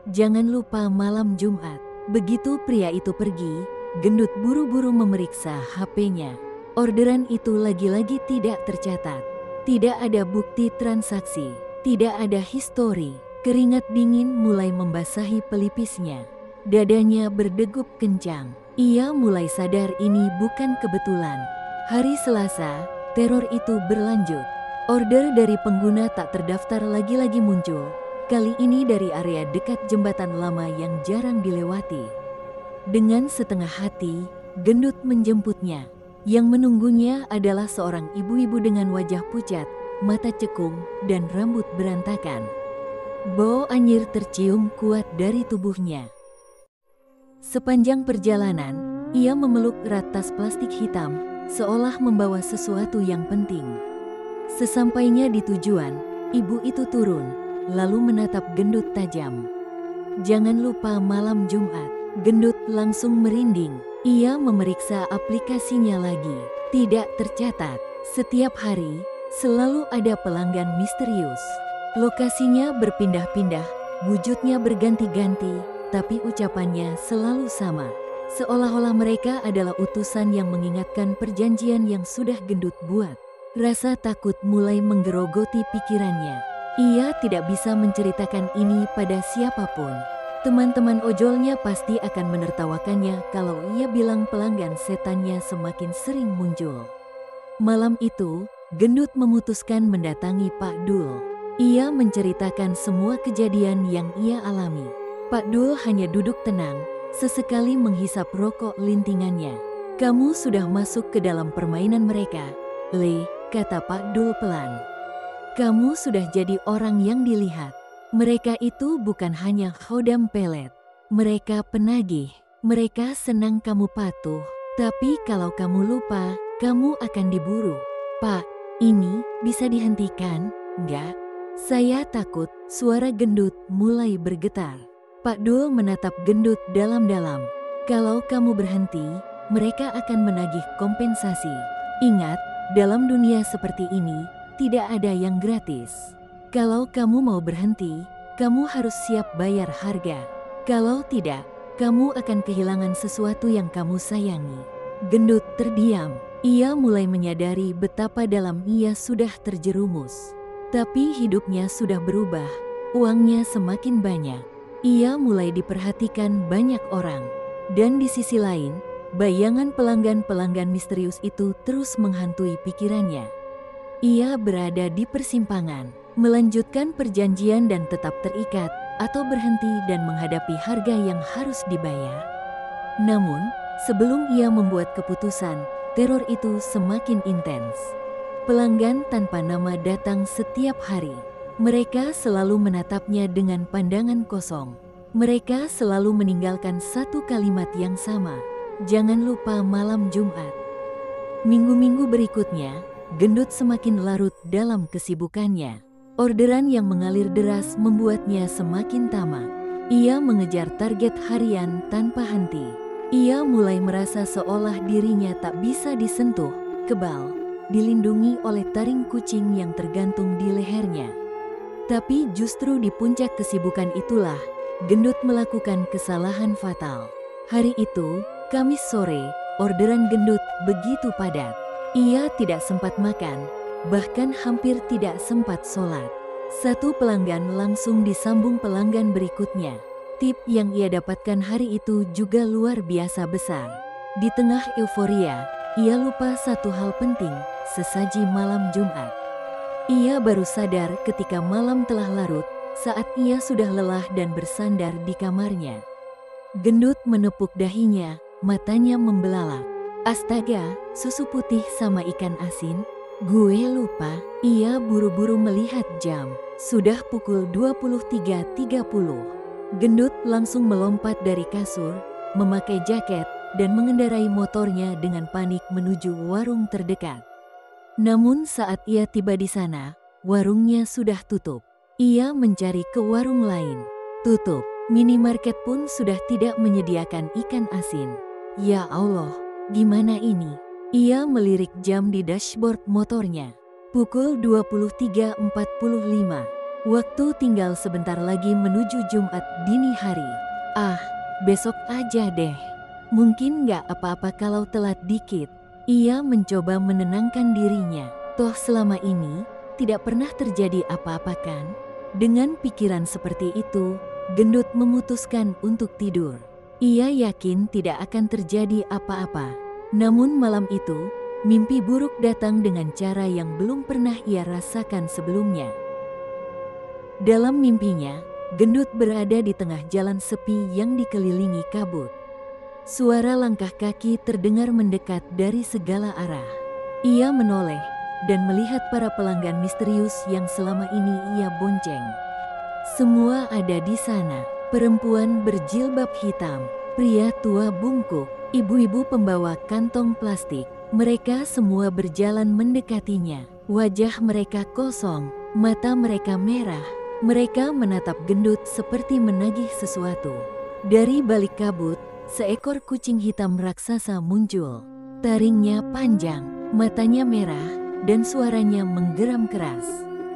"Jangan lupa malam Jumat." Begitu pria itu pergi, Gendut buru-buru memeriksa HP-nya. Orderan itu lagi-lagi tidak tercatat. Tidak ada bukti transaksi, tidak ada histori. Keringat dingin mulai membasahi pelipisnya. Dadanya berdegup kencang. Ia mulai sadar ini bukan kebetulan. Hari Selasa, teror itu berlanjut. Order dari pengguna tak terdaftar lagi-lagi muncul. Kali ini dari area dekat jembatan lama yang jarang dilewati. Dengan setengah hati, Gendut menjemputnya. Yang menunggunya adalah seorang ibu-ibu dengan wajah pucat, mata cekung, dan rambut berantakan. Bau anyir tercium kuat dari tubuhnya. Sepanjang perjalanan, ia memeluk erat tas plastik hitam, seolah membawa sesuatu yang penting. Sesampainya di tujuan, ibu itu turun, lalu menatap Gendut tajam. "Jangan lupa malam Jumat." Gendut langsung merinding. Ia memeriksa aplikasinya lagi. Tidak tercatat. Setiap hari, selalu ada pelanggan misterius. Lokasinya berpindah-pindah, wujudnya berganti-ganti, tapi ucapannya selalu sama. Seolah-olah mereka adalah utusan yang mengingatkan perjanjian yang sudah Gendut buat. Rasa takut mulai menggerogoti pikirannya. Ia tidak bisa menceritakan ini pada siapapun. Teman-teman ojolnya pasti akan menertawakannya kalau ia bilang pelanggan setannya semakin sering muncul. Malam itu, Gendut memutuskan mendatangi Pak Dul. Ia menceritakan semua kejadian yang ia alami. Pak Dul hanya duduk tenang, sesekali menghisap rokok lintingannya. "Kamu sudah masuk ke dalam permainan mereka, Le," kata Pak Dul pelan. "Kamu sudah jadi orang yang dilihat. Mereka itu bukan hanya khodam pelet. Mereka penagih. Mereka senang kamu patuh. Tapi kalau kamu lupa, kamu akan diburu." "Pak, ini bisa dihentikan, enggak? Saya takut." Suara Gendut mulai bergetar. Pak Dul menatap Gendut dalam-dalam. "Kalau kamu berhenti, mereka akan menagih kompensasi. Ingat, dalam dunia seperti ini, tidak ada yang gratis. Kalau kamu mau berhenti, kamu harus siap bayar harga. Kalau tidak, kamu akan kehilangan sesuatu yang kamu sayangi." Gendut terdiam. Ia mulai menyadari betapa dalam ia sudah terjerumus. Tapi hidupnya sudah berubah. Uangnya semakin banyak. Ia mulai diperhatikan banyak orang. Dan di sisi lain, bayangan pelanggan-pelanggan misterius itu terus menghantui pikirannya. Ia berada di persimpangan, melanjutkan perjanjian dan tetap terikat, atau berhenti dan menghadapi harga yang harus dibayar. Namun, sebelum ia membuat keputusan, teror itu semakin intens. Pelanggan tanpa nama datang setiap hari. Mereka selalu menatapnya dengan pandangan kosong. Mereka selalu meninggalkan satu kalimat yang sama, "Jangan lupa malam Jumat." Minggu-minggu berikutnya, Gendut semakin larut dalam kesibukannya. Orderan yang mengalir deras membuatnya semakin tamak. Ia mengejar target harian tanpa henti. Ia mulai merasa seolah dirinya tak bisa disentuh, kebal, dilindungi oleh taring kucing yang tergantung di lehernya. Tapi justru di puncak kesibukan itulah, Gendut melakukan kesalahan fatal. Hari itu, Kamis sore, orderan Gendut begitu padat. Ia tidak sempat makan, bahkan hampir tidak sempat sholat. Satu pelanggan langsung disambung pelanggan berikutnya. Tip yang ia dapatkan hari itu juga luar biasa besar. Di tengah euforia, ia lupa satu hal penting, sesaji malam Jumat. Ia baru sadar ketika malam telah larut, saat ia sudah lelah dan bersandar di kamarnya. Gendut menepuk dahinya, matanya membelalak. "Astaga, susu putih sama ikan asin? Gue lupa." Ia buru-buru melihat jam. Sudah pukul 23.30. Gendut langsung melompat dari kasur, memakai jaket, dan mengendarai motornya dengan panik menuju warung terdekat. Namun saat ia tiba di sana, warungnya sudah tutup. Ia mencari ke warung lain. Tutup. Minimarket pun sudah tidak menyediakan ikan asin. Ya Allah, gimana ini? Ia melirik jam di dashboard motornya. Pukul 23.45. Waktu tinggal sebentar lagi menuju Jumat dini hari. Besok aja deh. Mungkin nggak apa-apa kalau telat dikit. Ia mencoba menenangkan dirinya. Toh selama ini, tidak pernah terjadi apa-apa kan? Dengan pikiran seperti itu, Gendut memutuskan untuk tidur. Ia yakin tidak akan terjadi apa-apa. Namun malam itu, mimpi buruk datang dengan cara yang belum pernah ia rasakan sebelumnya. Dalam mimpinya, Gendut berada di tengah jalan sepi yang dikelilingi kabut. Suara langkah kaki terdengar mendekat dari segala arah. Ia menoleh dan melihat para pelanggan misterius yang selama ini ia bonceng. Semua ada di sana. Perempuan berjilbab hitam, pria tua bungkuk, ibu-ibu pembawa kantong plastik. Mereka semua berjalan mendekatinya. Wajah mereka kosong, mata mereka merah. Mereka menatap gendut seperti menagih sesuatu. Dari balik kabut, seekor kucing hitam raksasa muncul. Taringnya panjang, matanya merah, dan suaranya menggeram keras.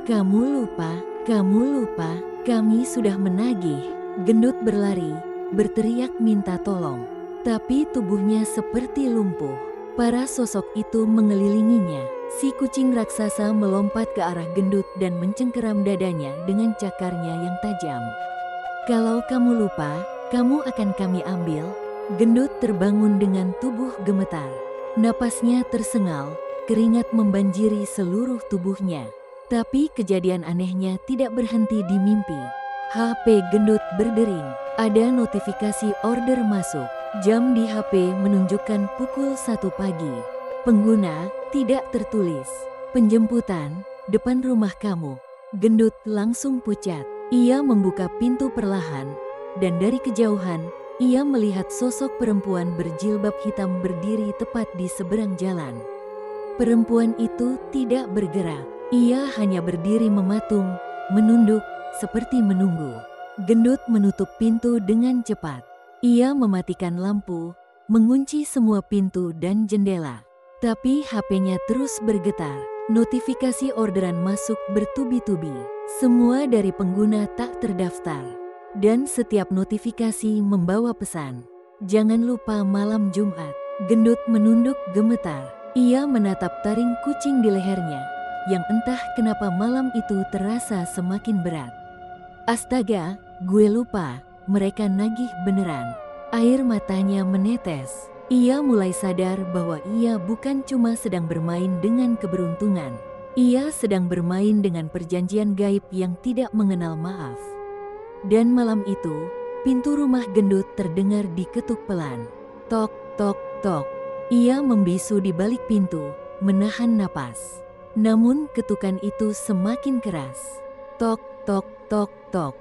Kamu lupa, kami sudah menagih. Gendut berlari, berteriak minta tolong. Tapi tubuhnya seperti lumpuh. Para sosok itu mengelilinginya. Si kucing raksasa melompat ke arah gendut dan mencengkeram dadanya dengan cakarnya yang tajam. Kalau kamu lupa, kamu akan kami ambil. Gendut terbangun dengan tubuh gemetar. Napasnya tersengal, keringat membanjiri seluruh tubuhnya. Tapi kejadian anehnya tidak berhenti di mimpi. HP gendut berdering. Ada notifikasi order masuk. Jam di HP menunjukkan pukul 1 pagi. Pengguna tidak tertulis. Penjemputan depan rumah kamu. Gendut langsung pucat. Ia membuka pintu perlahan, dan dari kejauhan ia melihat sosok perempuan berjilbab hitam berdiri tepat di seberang jalan. Perempuan itu tidak bergerak. Ia hanya berdiri mematung, menunduk, seperti menunggu. Gendut menutup pintu dengan cepat. Ia mematikan lampu, mengunci semua pintu dan jendela. Tapi HP-nya terus bergetar. Notifikasi orderan masuk bertubi-tubi. Semua dari pengguna tak terdaftar. Dan setiap notifikasi membawa pesan. Jangan lupa malam Jumat. Gendut menunduk gemetar. Ia menatap taring kucing di lehernya, yang entah kenapa malam itu terasa semakin berat. Astaga, gue lupa. Mereka nagih beneran. Air matanya menetes. Ia mulai sadar bahwa ia bukan cuma sedang bermain dengan keberuntungan. Ia sedang bermain dengan perjanjian gaib yang tidak mengenal maaf. Dan malam itu, pintu rumah gendut terdengar diketuk pelan. Tok, tok, tok. Ia membisu di balik pintu, menahan napas. Namun ketukan itu semakin keras. Tok, tok, tok, tok,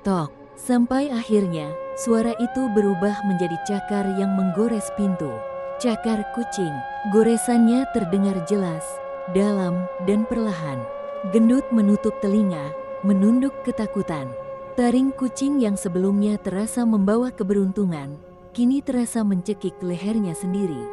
tok. Sampai akhirnya, suara itu berubah menjadi cakar yang menggores pintu. Cakar kucing. Goresannya terdengar jelas, dalam, dan perlahan. Gendut menutup telinga, menunduk ketakutan. Taring kucing yang sebelumnya terasa membawa keberuntungan, kini terasa mencekik lehernya sendiri.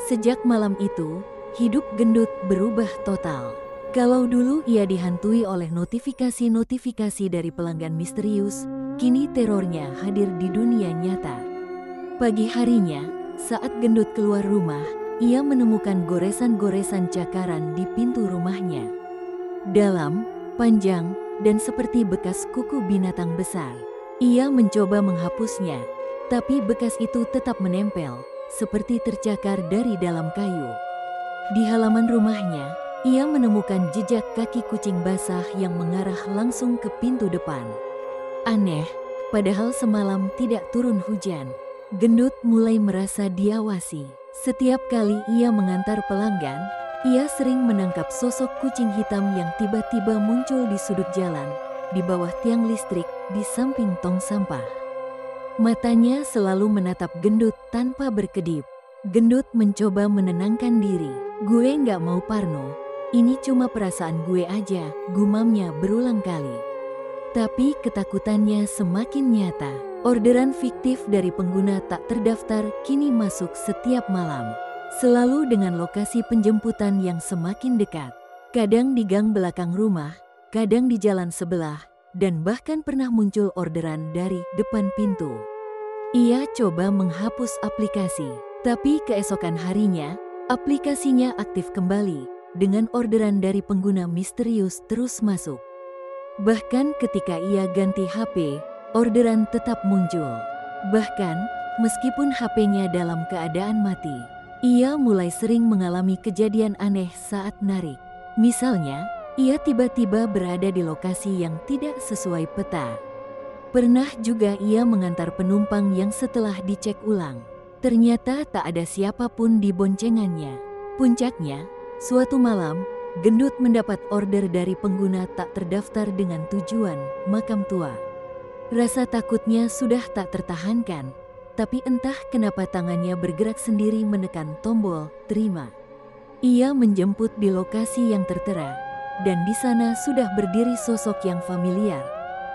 Sejak malam itu, hidup gendut berubah total. Kalau dulu ia dihantui oleh notifikasi-notifikasi dari pelanggan misterius, kini terornya hadir di dunia nyata. Pagi harinya, saat gendut keluar rumah, ia menemukan goresan-goresan cakaran di pintu rumahnya. Dalam, panjang, dan seperti bekas kuku binatang besar. Ia mencoba menghapusnya, tapi bekas itu tetap menempel, seperti tercakar dari dalam kayu. Di halaman rumahnya, ia menemukan jejak kaki kucing basah yang mengarah langsung ke pintu depan. Aneh, padahal semalam tidak turun hujan. Gendut mulai merasa diawasi. Setiap kali ia mengantar pelanggan, ia sering menangkap sosok kucing hitam yang tiba-tiba muncul di sudut jalan, di bawah tiang listrik, di samping tong sampah. Matanya selalu menatap gendut tanpa berkedip. Gendut mencoba menenangkan diri. Gue nggak mau parno. Ini cuma perasaan gue aja, gumamnya berulang kali. Tapi ketakutannya semakin nyata. Orderan fiktif dari pengguna tak terdaftar kini masuk setiap malam. Selalu dengan lokasi penjemputan yang semakin dekat. Kadang di gang belakang rumah, kadang di jalan sebelah, dan bahkan pernah muncul orderan dari depan pintu. Ia coba menghapus aplikasi, tapi keesokan harinya, aplikasinya aktif kembali. Dengan orderan dari pengguna misterius terus masuk. Bahkan ketika ia ganti HP, orderan tetap muncul. Bahkan, meskipun HP-nya dalam keadaan mati, ia mulai sering mengalami kejadian aneh saat narik. Misalnya, ia tiba-tiba berada di lokasi yang tidak sesuai peta. Pernah juga ia mengantar penumpang yang setelah dicek ulang, ternyata tak ada siapapun di boncengannya. Puncaknya, suatu malam, Gendut mendapat order dari pengguna tak terdaftar dengan tujuan makam tua. Rasa takutnya sudah tak tertahankan, tapi entah kenapa tangannya bergerak sendiri menekan tombol terima. Ia menjemput di lokasi yang tertera, dan di sana sudah berdiri sosok yang familiar,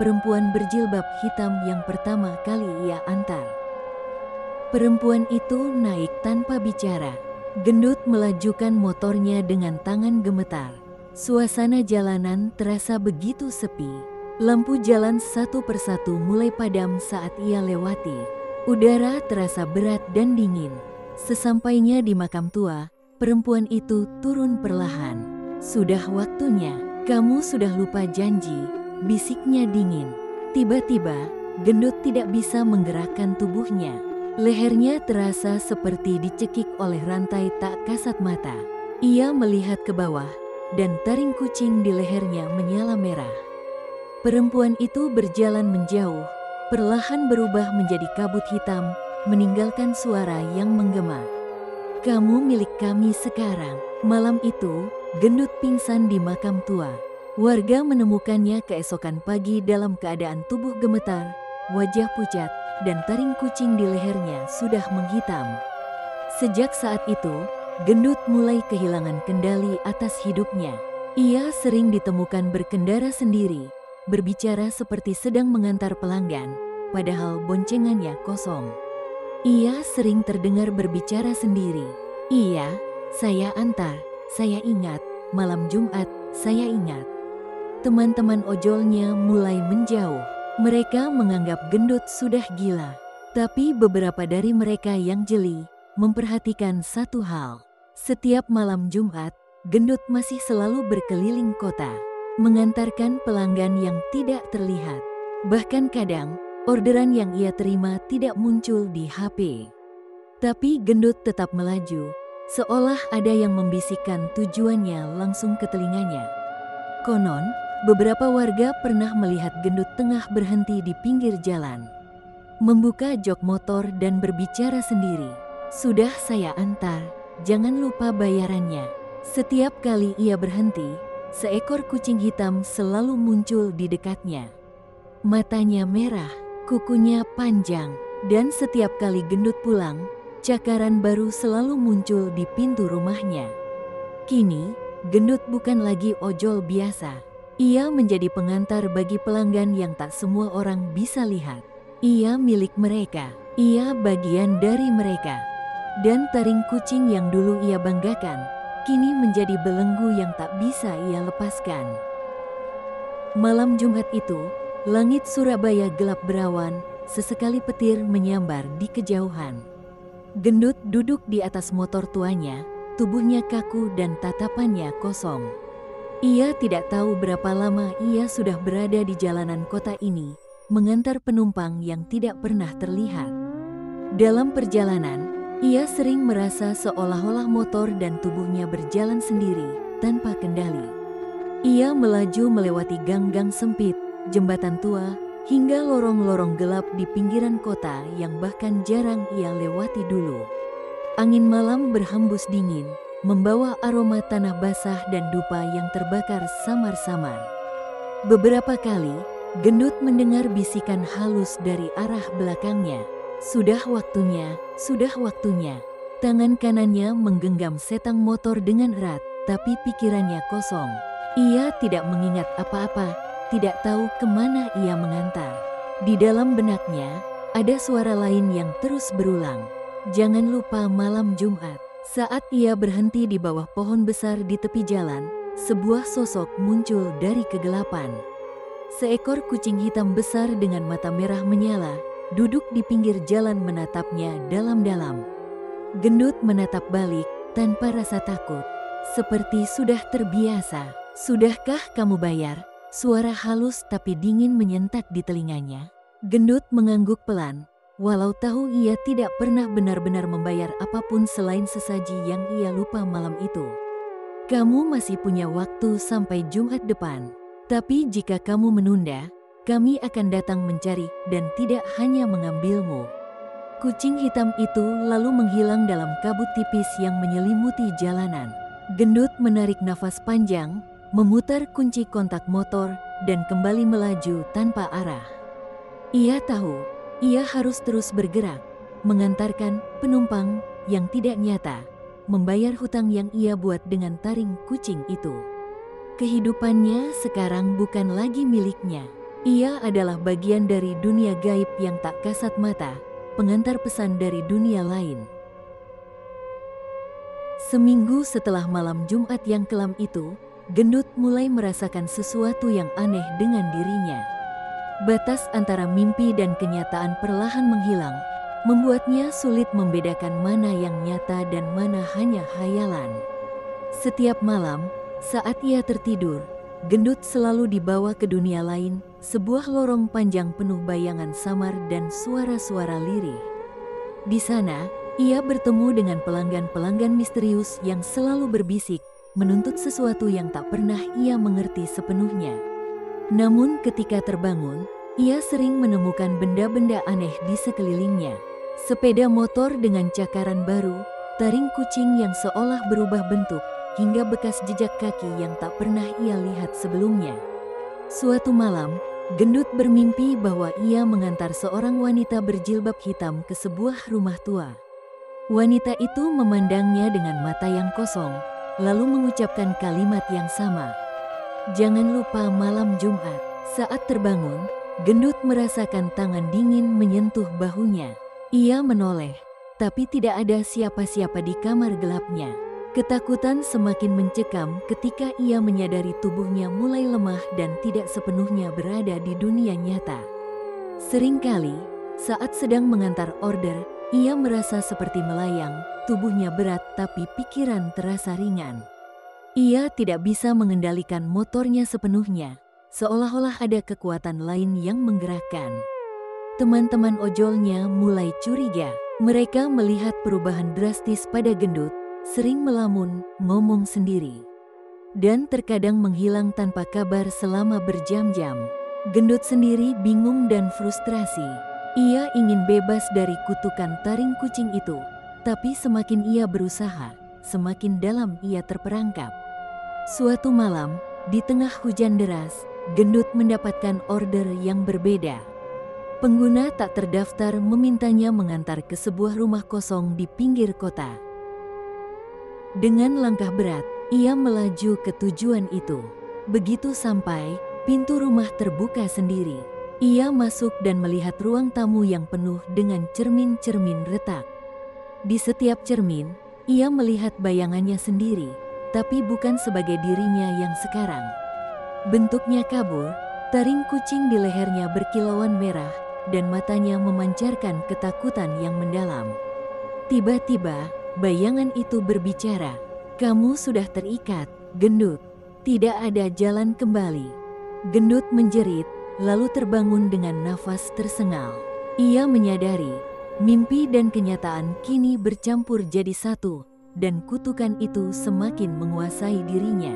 perempuan berjilbab hitam yang pertama kali ia antar. Perempuan itu naik tanpa bicara. Gendut melajukan motornya dengan tangan gemetar. Suasana jalanan terasa begitu sepi. Lampu jalan satu persatu mulai padam saat ia lewati. Udara terasa berat dan dingin. Sesampainya di makam tua, perempuan itu turun perlahan. "Sudah waktunya, kamu sudah lupa janji," bisiknya dingin. Tiba-tiba, Gendut tidak bisa menggerakkan tubuhnya. Lehernya terasa seperti dicekik oleh rantai tak kasat mata. Ia melihat ke bawah, dan taring kucing di lehernya menyala merah. Perempuan itu berjalan menjauh, perlahan berubah menjadi kabut hitam, meninggalkan suara yang menggema. "Kamu milik kami sekarang." Malam itu, Gendut pingsan di makam tua. Warga menemukannya keesokan pagi dalam keadaan tubuh gemetar, wajah pucat, dan taring kucing di lehernya sudah menghitam. Sejak saat itu, Gendut mulai kehilangan kendali atas hidupnya. Ia sering ditemukan berkendara sendiri, berbicara seperti sedang mengantar pelanggan, padahal boncengannya kosong. Ia sering terdengar berbicara sendiri. "Iya, saya antar, saya ingat, malam Jumat, saya ingat." Teman-teman ojolnya mulai menjauh. Mereka menganggap Gendut sudah gila. Tapi beberapa dari mereka yang jeli memperhatikan satu hal. Setiap malam Jumat, Gendut masih selalu berkeliling kota, mengantarkan pelanggan yang tidak terlihat. Bahkan kadang, orderan yang ia terima tidak muncul di HP. Tapi Gendut tetap melaju, seolah ada yang membisikkan tujuannya langsung ke telinganya. Konon, beberapa warga pernah melihat Gendut tengah berhenti di pinggir jalan, membuka jok motor dan berbicara sendiri. "Sudah saya antar, jangan lupa bayarannya." Setiap kali ia berhenti, seekor kucing hitam selalu muncul di dekatnya. Matanya merah, kukunya panjang, dan setiap kali Gendut pulang, cakaran baru selalu muncul di pintu rumahnya. Kini, Gendut bukan lagi ojol biasa. Ia menjadi pengantar bagi pelanggan yang tak semua orang bisa lihat. Ia milik mereka, ia bagian dari mereka. Dan taring kucing yang dulu ia banggakan, kini menjadi belenggu yang tak bisa ia lepaskan. Malam Jumat itu, langit Surabaya gelap berawan, sesekali petir menyambar di kejauhan. Gendut duduk di atas motor tuanya, tubuhnya kaku dan tatapannya kosong. Ia tidak tahu berapa lama ia sudah berada di jalanan kota ini, mengantar penumpang yang tidak pernah terlihat. Dalam perjalanan, ia sering merasa seolah-olah motor dan tubuhnya berjalan sendiri, tanpa kendali. Ia melaju melewati gang-gang sempit, jembatan tua, hingga lorong-lorong gelap di pinggiran kota yang bahkan jarang ia lewati dulu. Angin malam berhembus dingin, membawa aroma tanah basah dan dupa yang terbakar samar-samar. Beberapa kali, Gendut mendengar bisikan halus dari arah belakangnya. "Sudah waktunya, sudah waktunya." Tangan kanannya menggenggam setang motor dengan erat, tapi pikirannya kosong. Ia tidak mengingat apa-apa, tidak tahu kemana ia mengantar. Di dalam benaknya, ada suara lain yang terus berulang. "Jangan lupa malam Jumat." Saat ia berhenti di bawah pohon besar di tepi jalan, sebuah sosok muncul dari kegelapan. Seekor kucing hitam besar dengan mata merah menyala, duduk di pinggir jalan menatapnya dalam-dalam. Gendut menatap balik tanpa rasa takut, seperti sudah terbiasa. "Sudahkah kamu bayar?" Suara halus tapi dingin menyentak di telinganya. Gendut mengangguk pelan, walau tahu ia tidak pernah benar-benar membayar apapun selain sesaji yang ia lupa malam itu. "Kamu masih punya waktu sampai Jumat depan. Tapi jika kamu menunda, kami akan datang mencari dan tidak hanya mengambilmu." Kucing hitam itu lalu menghilang dalam kabut tipis yang menyelimuti jalanan. Gendut menarik nafas panjang, memutar kunci kontak motor, dan kembali melaju tanpa arah. Ia tahu, ia harus terus bergerak, mengantarkan penumpang yang tidak nyata, membayar hutang yang ia buat dengan taring kucing itu. Kehidupannya sekarang bukan lagi miliknya. Ia adalah bagian dari dunia gaib yang tak kasat mata, pengantar pesan dari dunia lain. Seminggu setelah malam Jumat yang kelam itu, Gendut mulai merasakan sesuatu yang aneh dengan dirinya. Batas antara mimpi dan kenyataan perlahan menghilang, membuatnya sulit membedakan mana yang nyata dan mana hanya khayalan. Setiap malam, saat ia tertidur, Gendut selalu dibawa ke dunia lain, sebuah lorong panjang penuh bayangan samar dan suara-suara lirih. Di sana, ia bertemu dengan pelanggan-pelanggan misterius yang selalu berbisik, menuntut sesuatu yang tak pernah ia mengerti sepenuhnya. Namun ketika terbangun, ia sering menemukan benda-benda aneh di sekelilingnya. Sepeda motor dengan cakaran baru, taring kucing yang seolah berubah bentuk, hingga bekas jejak kaki yang tak pernah ia lihat sebelumnya. Suatu malam, Gendut bermimpi bahwa ia mengantar seorang wanita berjilbab hitam ke sebuah rumah tua. Wanita itu memandangnya dengan mata yang kosong, lalu mengucapkan kalimat yang sama. "Jangan lupa malam Jumat." Saat terbangun, Gendut merasakan tangan dingin menyentuh bahunya. Ia menoleh, tapi tidak ada siapa-siapa di kamar gelapnya. Ketakutan semakin mencekam ketika ia menyadari tubuhnya mulai lemah dan tidak sepenuhnya berada di dunia nyata. Seringkali, saat sedang mengantar order, ia merasa seperti melayang, tubuhnya berat tapi pikiran terasa ringan. Ia tidak bisa mengendalikan motornya sepenuhnya, seolah-olah ada kekuatan lain yang menggerakkan. Teman-teman ojolnya mulai curiga. Mereka melihat perubahan drastis pada Gendut, sering melamun, ngomong sendiri, dan terkadang menghilang tanpa kabar selama berjam-jam. Gendut sendiri bingung dan frustrasi. Ia ingin bebas dari kutukan taring kucing itu, tapi semakin ia berusaha, semakin dalam ia terperangkap. Suatu malam, di tengah hujan deras, Gendut mendapatkan order yang berbeda. Pengguna tak terdaftar memintanya mengantar ke sebuah rumah kosong di pinggir kota. Dengan langkah berat, ia melaju ke tujuan itu. Begitu sampai, pintu rumah terbuka sendiri. Ia masuk dan melihat ruang tamu yang penuh dengan cermin-cermin retak. Di setiap cermin, ia melihat bayangannya sendiri, tapi bukan sebagai dirinya yang sekarang. Bentuknya kabur, taring kucing di lehernya berkilauan merah, dan matanya memancarkan ketakutan yang mendalam. Tiba-tiba, bayangan itu berbicara, "Kamu sudah terikat, Gendut. Tidak ada jalan kembali." Gendut menjerit, lalu terbangun dengan nafas tersengal. Ia menyadari, mimpi dan kenyataan kini bercampur jadi satu, dan kutukan itu semakin menguasai dirinya.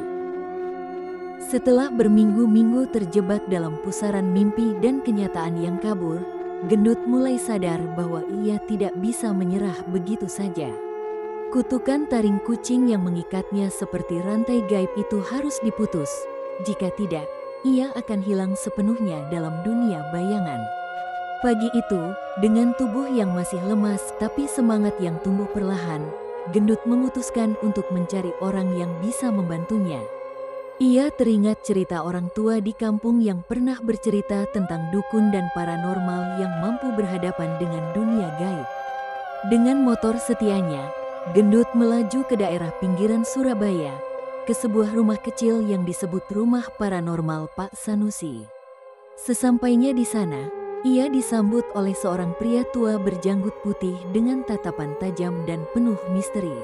Setelah berminggu-minggu terjebak dalam pusaran mimpi dan kenyataan yang kabur, Gendut mulai sadar bahwa ia tidak bisa menyerah begitu saja. Kutukan taring kucing yang mengikatnya seperti rantai gaib itu harus diputus. Jika tidak, ia akan hilang sepenuhnya dalam dunia bayangan. Pagi itu, dengan tubuh yang masih lemas tapi semangat yang tumbuh perlahan, Gendut memutuskan untuk mencari orang yang bisa membantunya. Ia teringat cerita orang tua di kampung yang pernah bercerita tentang dukun dan paranormal yang mampu berhadapan dengan dunia gaib. Dengan motor setianya, Gendut melaju ke daerah pinggiran Surabaya, ke sebuah rumah kecil yang disebut Rumah Paranormal Pak Sanusi. Sesampainya di sana, ia disambut oleh seorang pria tua berjanggut putih dengan tatapan tajam dan penuh misteri.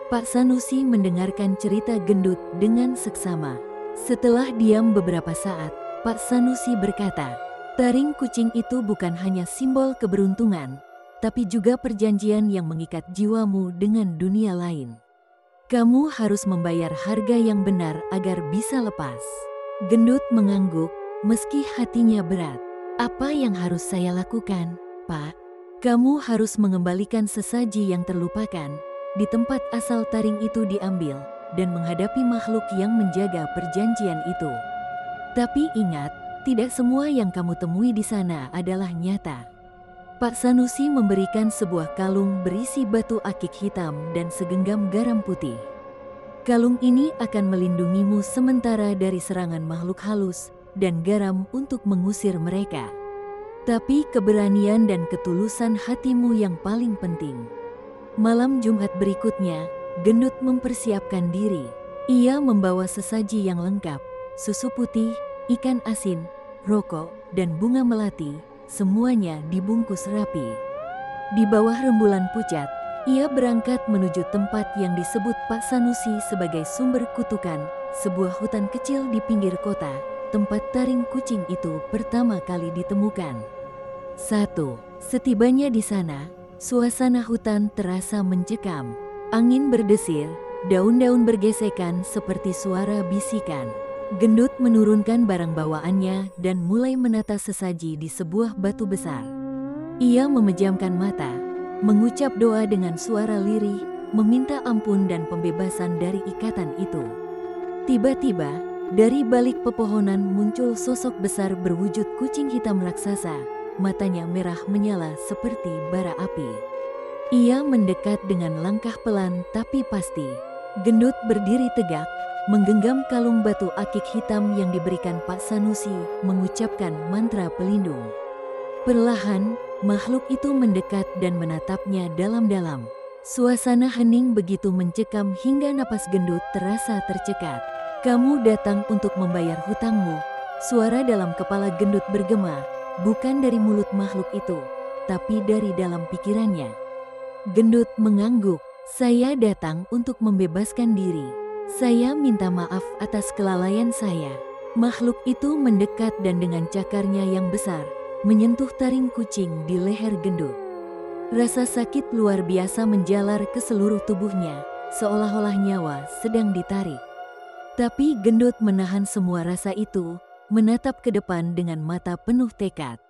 Pak Sanusi mendengarkan cerita Gendut dengan seksama. Setelah diam beberapa saat, Pak Sanusi berkata, "Taring kucing itu bukan hanya simbol keberuntungan, tapi juga perjanjian yang mengikat jiwamu dengan dunia lain. Kamu harus membayar harga yang benar agar bisa lepas." Gendut mengangguk, meski hatinya berat. "Apa yang harus saya lakukan, Pak?" "Kamu harus mengembalikan sesaji yang terlupakan di tempat asal taring itu diambil, dan menghadapi makhluk yang menjaga perjanjian itu. Tapi ingat, tidak semua yang kamu temui di sana adalah nyata. Pak Sanusi memberikan sebuah kalung berisi batu akik hitam dan segenggam garam putih. Kalung ini akan melindungimu sementara dari serangan makhluk halus dan garam untuk mengusir mereka. Tapi keberanian dan ketulusan hatimu yang paling penting. Malam Jumat berikutnya, Gendut mempersiapkan diri. Ia membawa sesaji yang lengkap, susu putih, ikan asin, rokok, dan bunga melati, semuanya dibungkus rapi. Di bawah rembulan pucat, ia berangkat menuju tempat yang disebut Pak Sanusi sebagai sumber kutukan, sebuah hutan kecil di pinggir kota, tempat taring kucing itu pertama kali ditemukan. 1. Setibanya di sana, suasana hutan terasa mencekam. Angin berdesir, daun-daun bergesekan seperti suara bisikan. Gendut menurunkan barang bawaannya dan mulai menata sesaji di sebuah batu besar. Ia memejamkan mata, mengucap doa dengan suara lirih, meminta ampun dan pembebasan dari ikatan itu. Tiba-tiba, dari balik pepohonan muncul sosok besar berwujud kucing hitam raksasa, matanya merah menyala seperti bara api. Ia mendekat dengan langkah pelan tapi pasti. Gendut berdiri tegak, menggenggam kalung batu akik hitam yang diberikan Pak Sanusi, mengucapkan mantra pelindung. Perlahan, makhluk itu mendekat dan menatapnya dalam-dalam. Suasana hening begitu mencekam hingga napas Gendut terasa tercekat. "Kamu datang untuk membayar hutangmu," suara dalam kepala Gendut bergema, bukan dari mulut makhluk itu, tapi dari dalam pikirannya. Gendut mengangguk, "Saya datang untuk membebaskan diri. Saya minta maaf atas kelalaian saya." Makhluk itu mendekat dan dengan cakarnya yang besar, menyentuh taring kucing di leher Gendut. Rasa sakit luar biasa menjalar ke seluruh tubuhnya, seolah-olah nyawa sedang ditarik. Tapi Gendut menahan semua rasa itu, menatap ke depan dengan mata penuh tekad.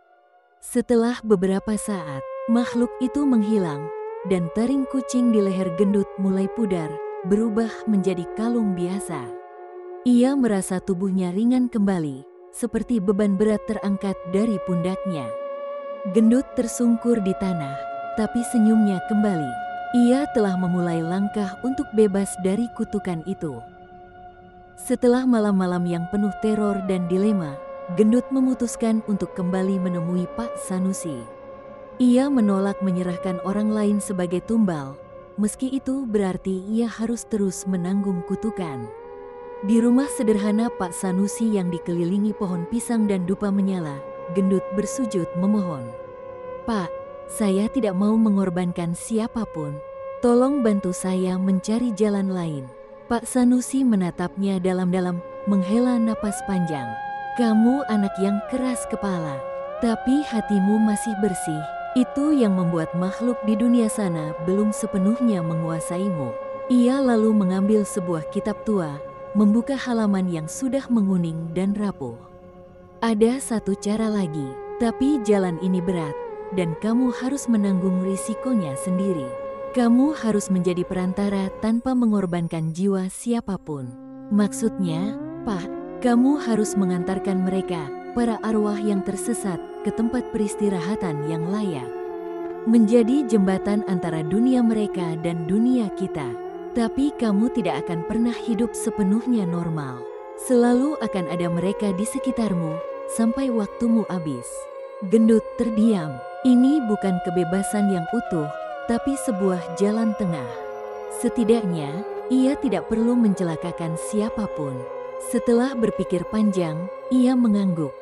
Setelah beberapa saat, makhluk itu menghilang, dan taring kucing di leher Gendut mulai pudar, berubah menjadi kalung biasa. Ia merasa tubuhnya ringan kembali, seperti beban berat terangkat dari pundaknya. Gendut tersungkur di tanah, tapi senyumnya kembali. Ia telah memulai langkah untuk bebas dari kutukan itu. Setelah malam-malam yang penuh teror dan dilema, Gendut memutuskan untuk kembali menemui Pak Sanusi. Ia menolak menyerahkan orang lain sebagai tumbal, meski itu berarti ia harus terus menanggung kutukan. Di rumah sederhana Pak Sanusi yang dikelilingi pohon pisang dan dupa menyala, Gendut bersujud memohon. "Pak, saya tidak mau mengorbankan siapapun. Tolong bantu saya mencari jalan lain." Pak Sanusi menatapnya dalam-dalam, menghela napas panjang. "Kamu anak yang keras kepala, tapi hatimu masih bersih. Itu yang membuat makhluk di dunia sana belum sepenuhnya menguasaimu." Ia lalu mengambil sebuah kitab tua, membuka halaman yang sudah menguning dan rapuh. "Ada satu cara lagi, tapi jalan ini berat, dan kamu harus menanggung risikonya sendiri. Kamu harus menjadi perantara tanpa mengorbankan jiwa siapapun. Maksudnya, Pak, kamu harus mengantarkan mereka, para arwah yang tersesat, ke tempat peristirahatan yang layak. Menjadi jembatan antara dunia mereka dan dunia kita. Tapi kamu tidak akan pernah hidup sepenuhnya normal. Selalu akan ada mereka di sekitarmu, sampai waktumu habis." Gendut terdiam. Ini bukan kebebasan yang utuh, tapi sebuah jalan tengah. Setidaknya, ia tidak perlu mencelakakan siapapun. Setelah berpikir panjang, ia mengangguk.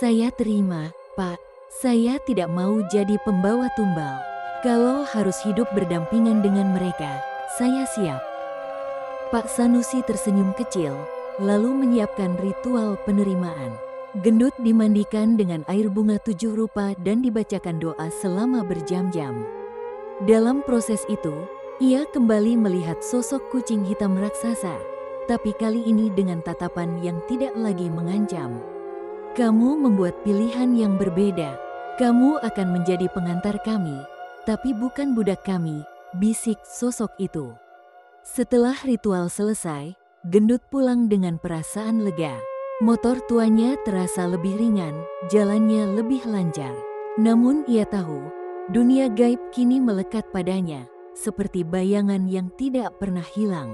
"Saya terima, Pak. Saya tidak mau jadi pembawa tumbal. Kalau harus hidup berdampingan dengan mereka, saya siap." Pak Sanusi tersenyum kecil, lalu menyiapkan ritual penerimaan. Gendut dimandikan dengan air bunga 7 rupa dan dibacakan doa selama berjam-jam. Dalam proses itu, ia kembali melihat sosok kucing hitam raksasa, tapi kali ini dengan tatapan yang tidak lagi mengancam. "Kamu membuat pilihan yang berbeda. Kamu akan menjadi pengantar kami, tapi bukan budak kami," bisik sosok itu. Setelah ritual selesai, gendut pulang dengan perasaan lega. Motor tuanya terasa lebih ringan, jalannya lebih lancar. Namun ia tahu, dunia gaib kini melekat padanya, seperti bayangan yang tidak pernah hilang.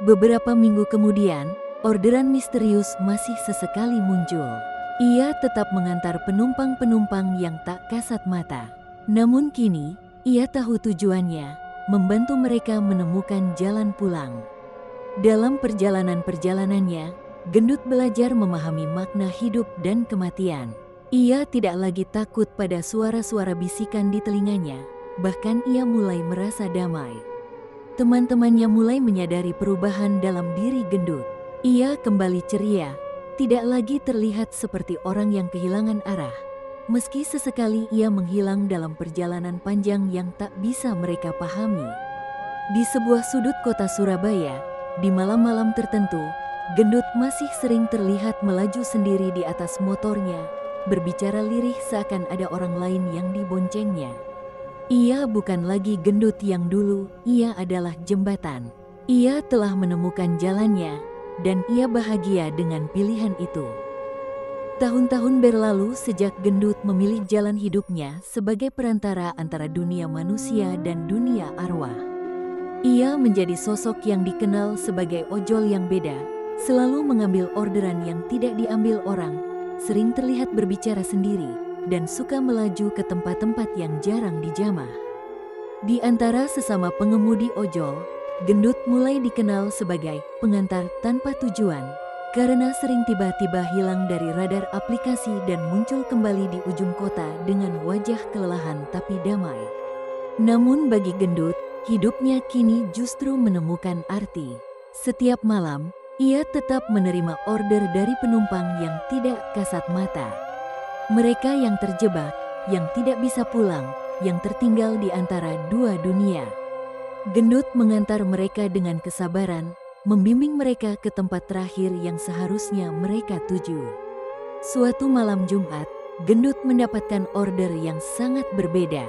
Beberapa minggu kemudian, orderan misterius masih sesekali muncul. Ia tetap mengantar penumpang-penumpang yang tak kasat mata. Namun kini, ia tahu tujuannya, membantu mereka menemukan jalan pulang. Dalam perjalanan-perjalanannya, gendut belajar memahami makna hidup dan kematian. Ia tidak lagi takut pada suara-suara bisikan di telinganya, bahkan ia mulai merasa damai. Teman-temannya mulai menyadari perubahan dalam diri gendut. Ia kembali ceria, tidak lagi terlihat seperti orang yang kehilangan arah. Meski sesekali ia menghilang dalam perjalanan panjang yang tak bisa mereka pahami. Di sebuah sudut kota Surabaya, di malam-malam tertentu, gendut masih sering terlihat melaju sendiri di atas motornya, berbicara lirih seakan ada orang lain yang diboncengnya. Ia bukan lagi gendut yang dulu, ia adalah jembatan. Ia telah menemukan jalannya, dan ia bahagia dengan pilihan itu. Tahun-tahun berlalu sejak gendut memilih jalan hidupnya sebagai perantara antara dunia manusia dan dunia arwah. Ia menjadi sosok yang dikenal sebagai ojol yang beda, selalu mengambil orderan yang tidak diambil orang, sering terlihat berbicara sendiri, dan suka melaju ke tempat-tempat yang jarang dijamah. Di antara sesama pengemudi ojol, gendut mulai dikenal sebagai pengantar tanpa tujuan, karena sering tiba-tiba hilang dari radar aplikasi dan muncul kembali di ujung kota dengan wajah kelelahan tapi damai. Namun bagi gendut, hidupnya kini justru menemukan arti. Setiap malam, ia tetap menerima order dari penumpang yang tidak kasat mata. Mereka yang terjebak, yang tidak bisa pulang, yang tertinggal di antara dua dunia. Gendut mengantar mereka dengan kesabaran, membimbing mereka ke tempat terakhir yang seharusnya mereka tuju. Suatu malam Jumat, gendut mendapatkan order yang sangat berbeda.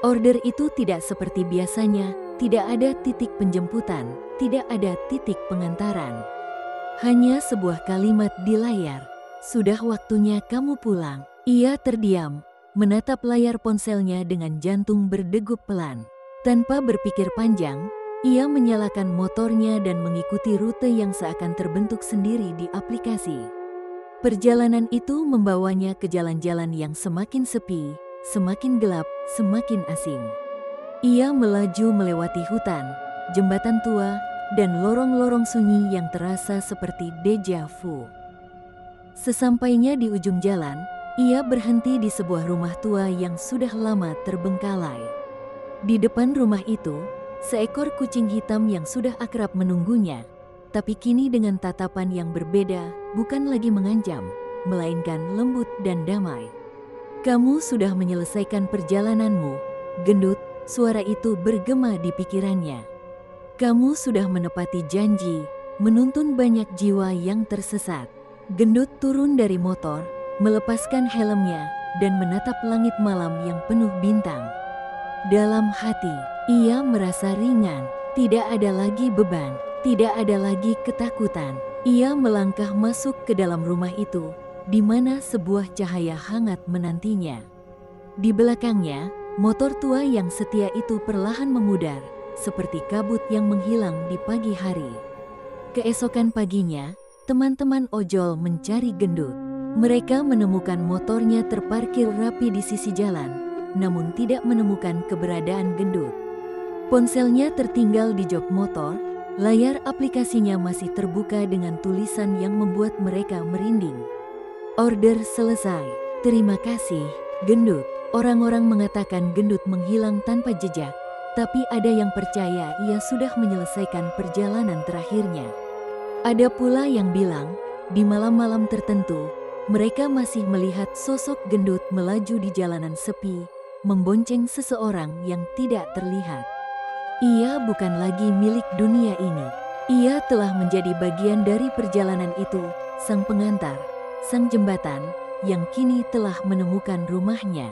Order itu tidak seperti biasanya, tidak ada titik penjemputan, tidak ada titik pengantaran. Hanya sebuah kalimat di layar, "Sudah waktunya kamu pulang." Ia terdiam, menatap layar ponselnya dengan jantung berdegup pelan. Tanpa berpikir panjang, ia menyalakan motornya dan mengikuti rute yang seakan terbentuk sendiri di aplikasi. Perjalanan itu membawanya ke jalan-jalan yang semakin sepi, semakin gelap, semakin asing. Ia melaju melewati hutan, jembatan tua, dan lorong-lorong sunyi yang terasa seperti deja vu. Sesampainya di ujung jalan, ia berhenti di sebuah rumah tua yang sudah lama terbengkalai. Di depan rumah itu, seekor kucing hitam yang sudah akrab menunggunya, tapi kini dengan tatapan yang berbeda, bukan lagi mengancam, melainkan lembut dan damai. "Kamu sudah menyelesaikan perjalananmu, gendut," suara itu bergema di pikirannya. "Kamu sudah menepati janji, menuntun banyak jiwa yang tersesat." Gendut turun dari motor, melepaskan helmnya, dan menatap langit malam yang penuh bintang. Dalam hati, ia merasa ringan, tidak ada lagi beban, tidak ada lagi ketakutan. Ia melangkah masuk ke dalam rumah itu, di mana sebuah cahaya hangat menantinya. Di belakangnya, motor tua yang setia itu perlahan memudar, seperti kabut yang menghilang di pagi hari. Keesokan paginya, teman-teman ojol mencari gendut. Mereka menemukan motornya terparkir rapi di sisi jalan, namun tidak menemukan keberadaan gendut. Ponselnya tertinggal di jok motor, layar aplikasinya masih terbuka dengan tulisan yang membuat mereka merinding. "Order selesai. Terima kasih, gendut." Orang-orang mengatakan gendut menghilang tanpa jejak, tapi ada yang percaya ia sudah menyelesaikan perjalanan terakhirnya. Ada pula yang bilang, di malam-malam tertentu, mereka masih melihat sosok gendut melaju di jalanan sepi, membonceng seseorang yang tidak terlihat. Ia bukan lagi milik dunia ini. Ia telah menjadi bagian dari perjalanan itu, sang pengantar, sang jembatan, yang kini telah menemukan rumahnya.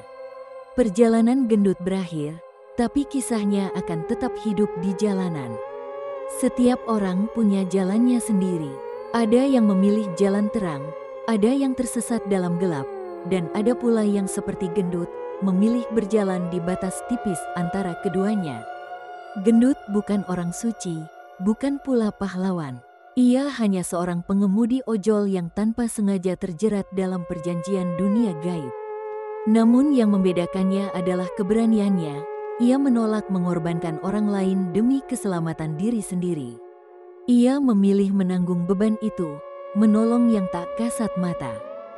Perjalanan gendut berakhir, tapi kisahnya akan tetap hidup di jalanan. Setiap orang punya jalannya sendiri. Ada yang memilih jalan terang, ada yang tersesat dalam gelap, dan ada pula yang seperti gendut, memilih berjalan di batas tipis antara keduanya. Gendut bukan orang suci, bukan pula pahlawan. Ia hanya seorang pengemudi ojol yang tanpa sengaja terjerat dalam perjanjian dunia gaib. Namun yang membedakannya adalah keberaniannya. Ia menolak mengorbankan orang lain demi keselamatan diri sendiri. Ia memilih menanggung beban itu, menolong yang tak kasat mata,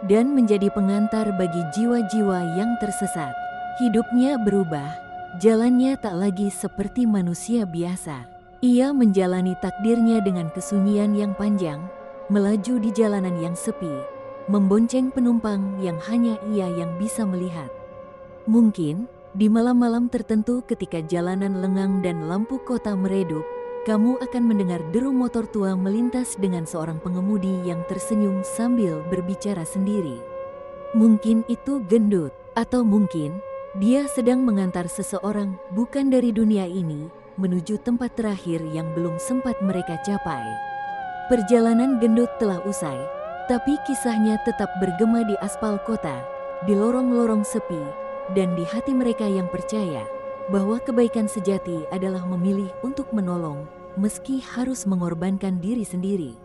dan menjadi pengantar bagi jiwa-jiwa yang tersesat. Hidupnya berubah, jalannya tak lagi seperti manusia biasa. Ia menjalani takdirnya dengan kesunyian yang panjang, melaju di jalanan yang sepi, membonceng penumpang yang hanya ia yang bisa melihat. Mungkin, di malam-malam tertentu ketika jalanan lengang dan lampu kota meredup, kamu akan mendengar deru motor tua melintas dengan seorang pengemudi yang tersenyum sambil berbicara sendiri. Mungkin itu gendut, atau mungkin dia sedang mengantar seseorang bukan dari dunia ini menuju tempat terakhir yang belum sempat mereka capai. Perjalanan gendut telah usai, tapi kisahnya tetap bergema di aspal kota, di lorong-lorong sepi, dan di hati mereka yang percaya bahwa kebaikan sejati adalah memilih untuk menolong, meski harus mengorbankan diri sendiri.